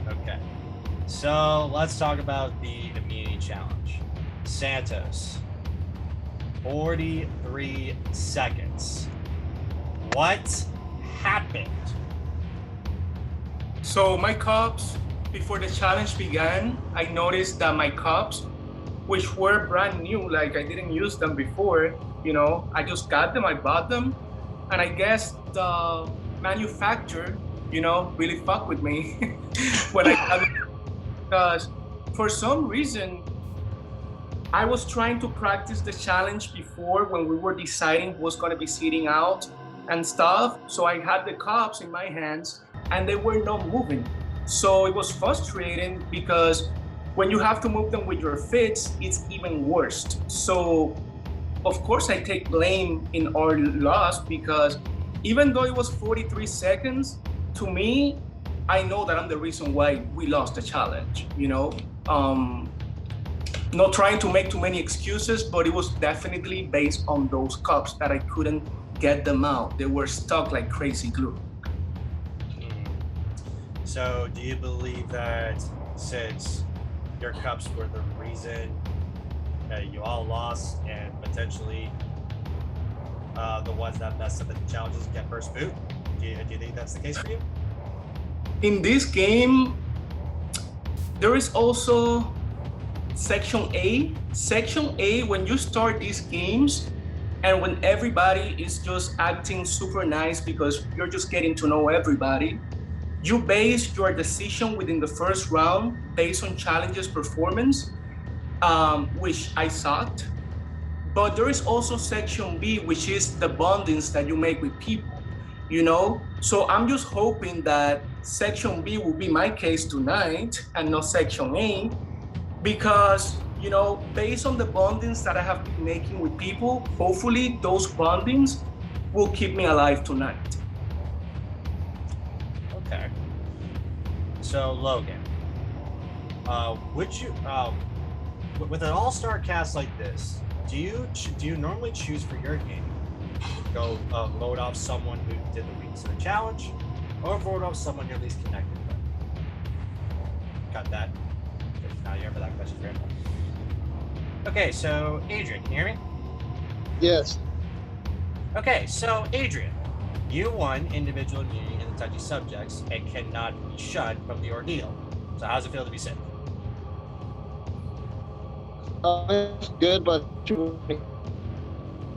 Okay, so let's talk about the immunity challenge. Santos. 43 seconds. What happened? So my cups, before the challenge began, I noticed that my cups, which were brand new, like I didn't use them before, I just got them, I bought them, and I guess the manufacturer, really fucked with me when I got them, because for some reason, I was trying to practice the challenge before when we were deciding who was going to be sitting out and stuff. So I had the cups in my hands and they were not moving. So it was frustrating because when you have to move them with your fists, it's even worse. So of course I take blame in our loss, because even though it was 43 seconds, to me, I know that I'm the reason why we lost the challenge, you know? Not trying to make too many excuses, but it was definitely based on those cups that I couldn't get them out. They were stuck like crazy glue. So, do you believe that since your cups were the reason that you all lost, and potentially the ones that messed up at the challenges get first boot? Do you think that's the case for you? In this game, there is also Section A. Section A, when you start these games and when everybody is just acting super nice because you're just getting to know everybody, you base your decision within the first round based on challenges performance, which I sucked. But there is also Section B, which is the bondings that you make with people, you know? So I'm just hoping that Section B will be my case tonight and not Section A, because, you know, based on the bondings that I have been making with people, hopefully those bondings will keep me alive tonight. Okay. So, Logan, would you, with an all-star cast like this, do you normally choose for your game go vote off someone who did the weakest of the challenge, or vote off someone you're least connected with? Got that? Now you remember that question, Grandpa. Okay, so Adrian, can you hear me? Yes. Okay, so Adrian, you won individual immunity in the touchy subjects and cannot be shut from the ordeal. So how does it feel to be safe? It's good, but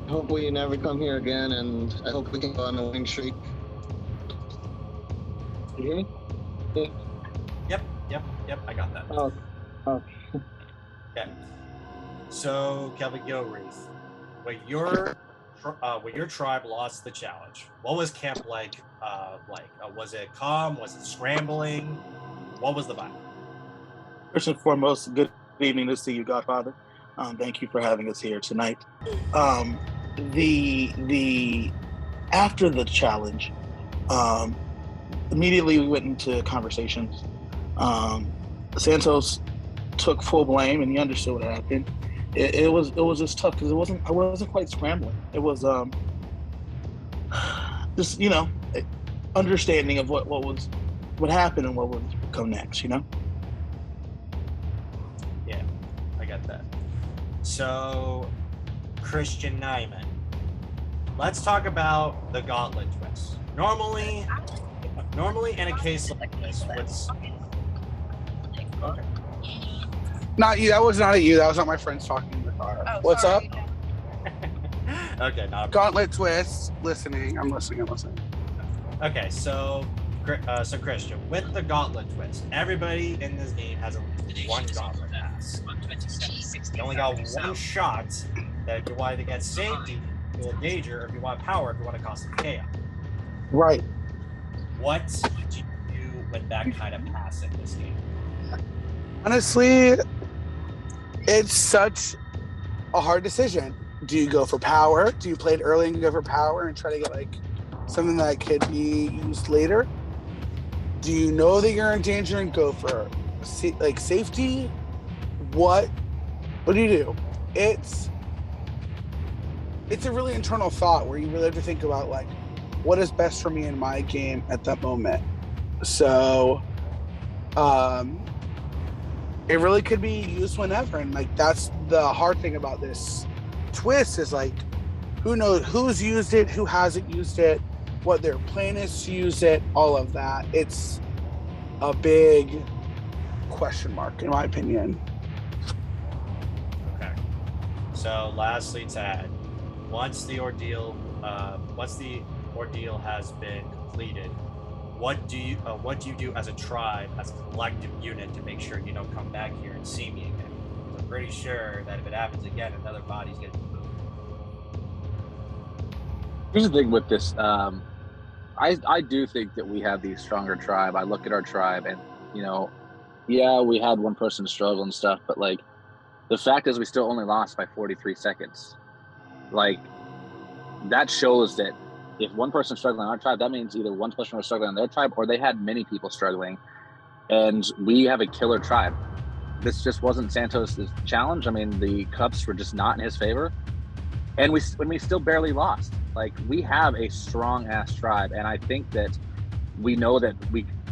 hopefully you never come here again, and I hope we can go on a winning streak. You hear me? Yeah. Yep, I got that. Oh. Okay. So, Kelvin Gilreath, when your tribe lost the challenge, what was camp like? Was it calm? Was it scrambling? What was the vibe? First and foremost, good evening to see you, Godfather. Thank you for having us here tonight. The after the challenge, immediately we went into conversations. Santos took full blame, and he understood what happened. It was just tough because I wasn't quite scrambling. It was just understanding of what happened and what would come next. Yeah, I got that. So, Christian Nyman, let's talk about the Gauntlet twist. Normally in a case like this, okay. Not you. That was not you. That was not my friends talking in the car. Oh, What's sorry. up? Okay, not Gauntlet twist. Listening. I'm listening. Okay, so Christian, with the Gauntlet twist, everybody in this game has at least one Gauntlet pass. You only got one shot that if you wanted to get safety, you will danger, or if you want power, if you want to cause some chaos. Right. What do you do with that kind of pass in this game? Honestly, it's such a hard decision. Do you go for power? Do you play it early and go for power and try to get like something that could be used later? Do you know that you're in danger and go for like safety? What do you do? It's a really internal thought where you really have to think about like what is best for me in my game at that moment. So it really could be used whenever, and like that's the hard thing about this twist is like who knows who's used it, who hasn't used it, what their plan is to use it, all of that. It's a big question mark in my opinion. Okay. So lastly, Tad, once the ordeal has been completed, what do you do as a tribe, as a collective unit, to make sure you don't come back here and see me again? Because I'm pretty sure that if it happens again, another body's gonna be moved. Here's the thing with this. I do think that we have the stronger tribe. I look at our tribe, and yeah, we had one person struggle and stuff, but like the fact is, we still only lost by 43 seconds. like that shows that if one person's struggling on our tribe, that means either one person was struggling on their tribe or they had many people struggling. And we have a killer tribe. This just wasn't Santos' challenge. I mean, the cups were just not in his favor. And we still barely lost. Like, we have a strong ass tribe. And I think that we know that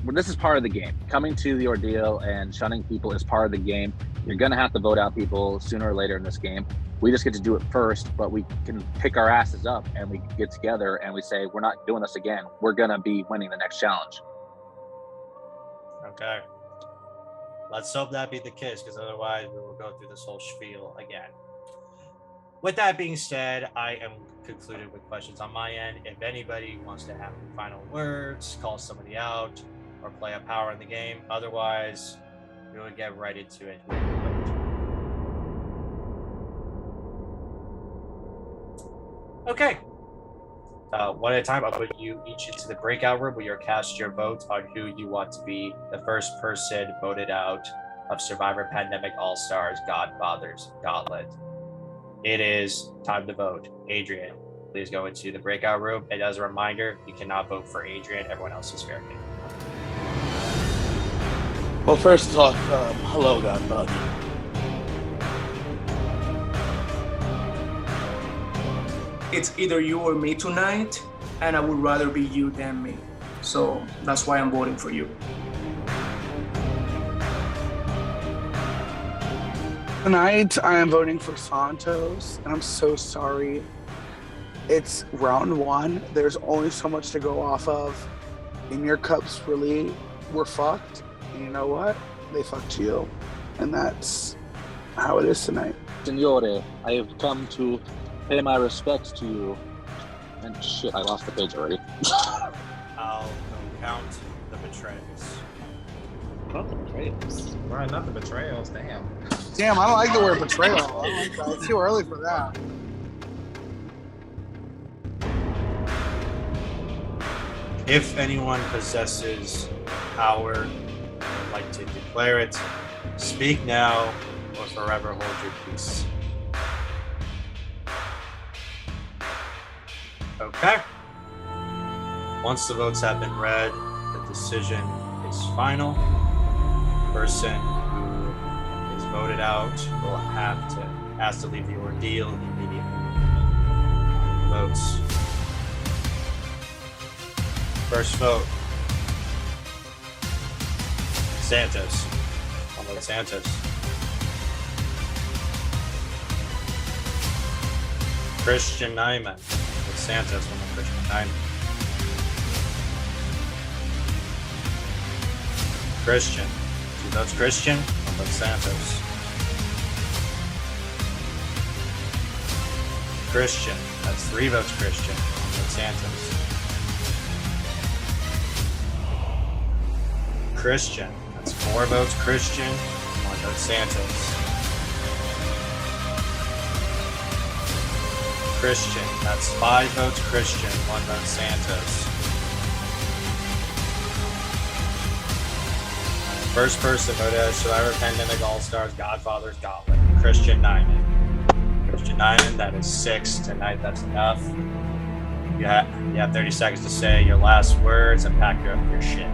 this is part of the game. Coming to the ordeal and shunning people is part of the game. You're going to have to vote out people sooner or later in this game. We just get to do it first, but we can pick our asses up and we get together and we say, we're not doing this again. We're going to be winning the next challenge. Okay. Let's hope that be the case, because otherwise we will go through this whole spiel again. With that being said, I am concluded with questions on my end. If anybody wants to have final words, call somebody out, or play a power in the game, otherwise we will get right into it. Okay. One at a time, I'll put you each into the breakout room where you'll cast your vote on who you want to be the first person voted out of Survivor Pandemic All-Stars Godfather's Gauntlet. It is time to vote. Adrian, please go into the breakout room. And as a reminder, you cannot vote for Adrian. Everyone else is fair game. Well, first off, hello, Godfather. It's either you or me tonight, and I would rather be you than me. So that's why I'm voting for you. Tonight, I am voting for Santos, and I'm so sorry. It's round one. There's only so much to go off of. And your cups really were fucked. And you know what? They fucked you. And that's how it is tonight. Signore, I have come to pay my respects to you. And shit, I lost the page already. I'll count the betrayals. Not the betrayals. Right, not the betrayals. Damn. Damn, I don't like the word betrayal. I don't like that. It's too early for that. If anyone possesses power and would like to declare it, speak now or forever hold your peace. Okay. Once the votes have been read, the decision is final. The person who is voted out will have to ask to leave the ordeal immediately. Votes. First vote. Santos. I'll vote Santos. Christian Nyman. With Santos, one more Christian Nyman. Christian. 2 votes Christian, 1 vote Santos. Christian. That's 3 votes Christian, 1 vote Santos. Christian. That's 4 votes Christian, 1 vote Santos. Christian. That's 5 votes Christian, 1 vote Santos. First person voted as Survivor Pandemic All-Stars Godfather's Gauntlet. Christian Nyman. Christian Nyman, that is 6 tonight. That's enough. You have 30 seconds to say your last words and pack up your shit.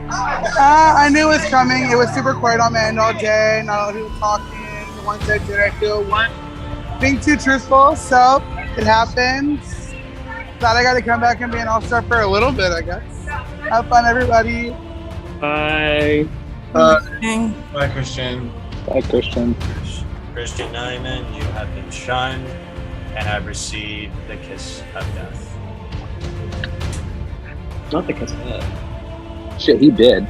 I knew it was coming. It was super quiet on my end all day. Not a lot of people talking. The ones that did, I feel, weren't being too truthful. So it happens. Glad I got to come back and be an all-star for a little bit, I guess. Have fun, everybody. Bye. Bye, Christian. Bye, Christian. Christian Nyman, you have been shunned and have received the kiss of death. Not the kiss of death. Shit, he did.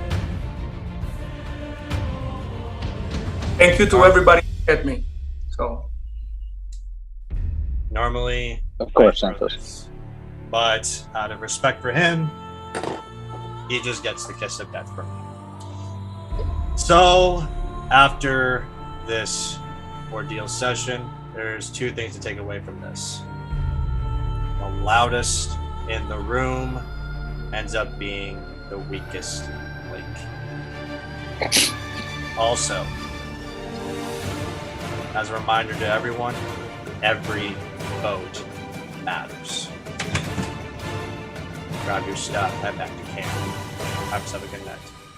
Thank you to everybody who hit me. So Normally, of course, Santos. But out of respect for him, he just gets the kiss of death from me. So, after this ordeal session, there's 2 things to take away from this. The loudest in the room ends up being the weakest link. Also, as a reminder to everyone, every vote matters. Grab your stuff, head back to camp. Have a good night.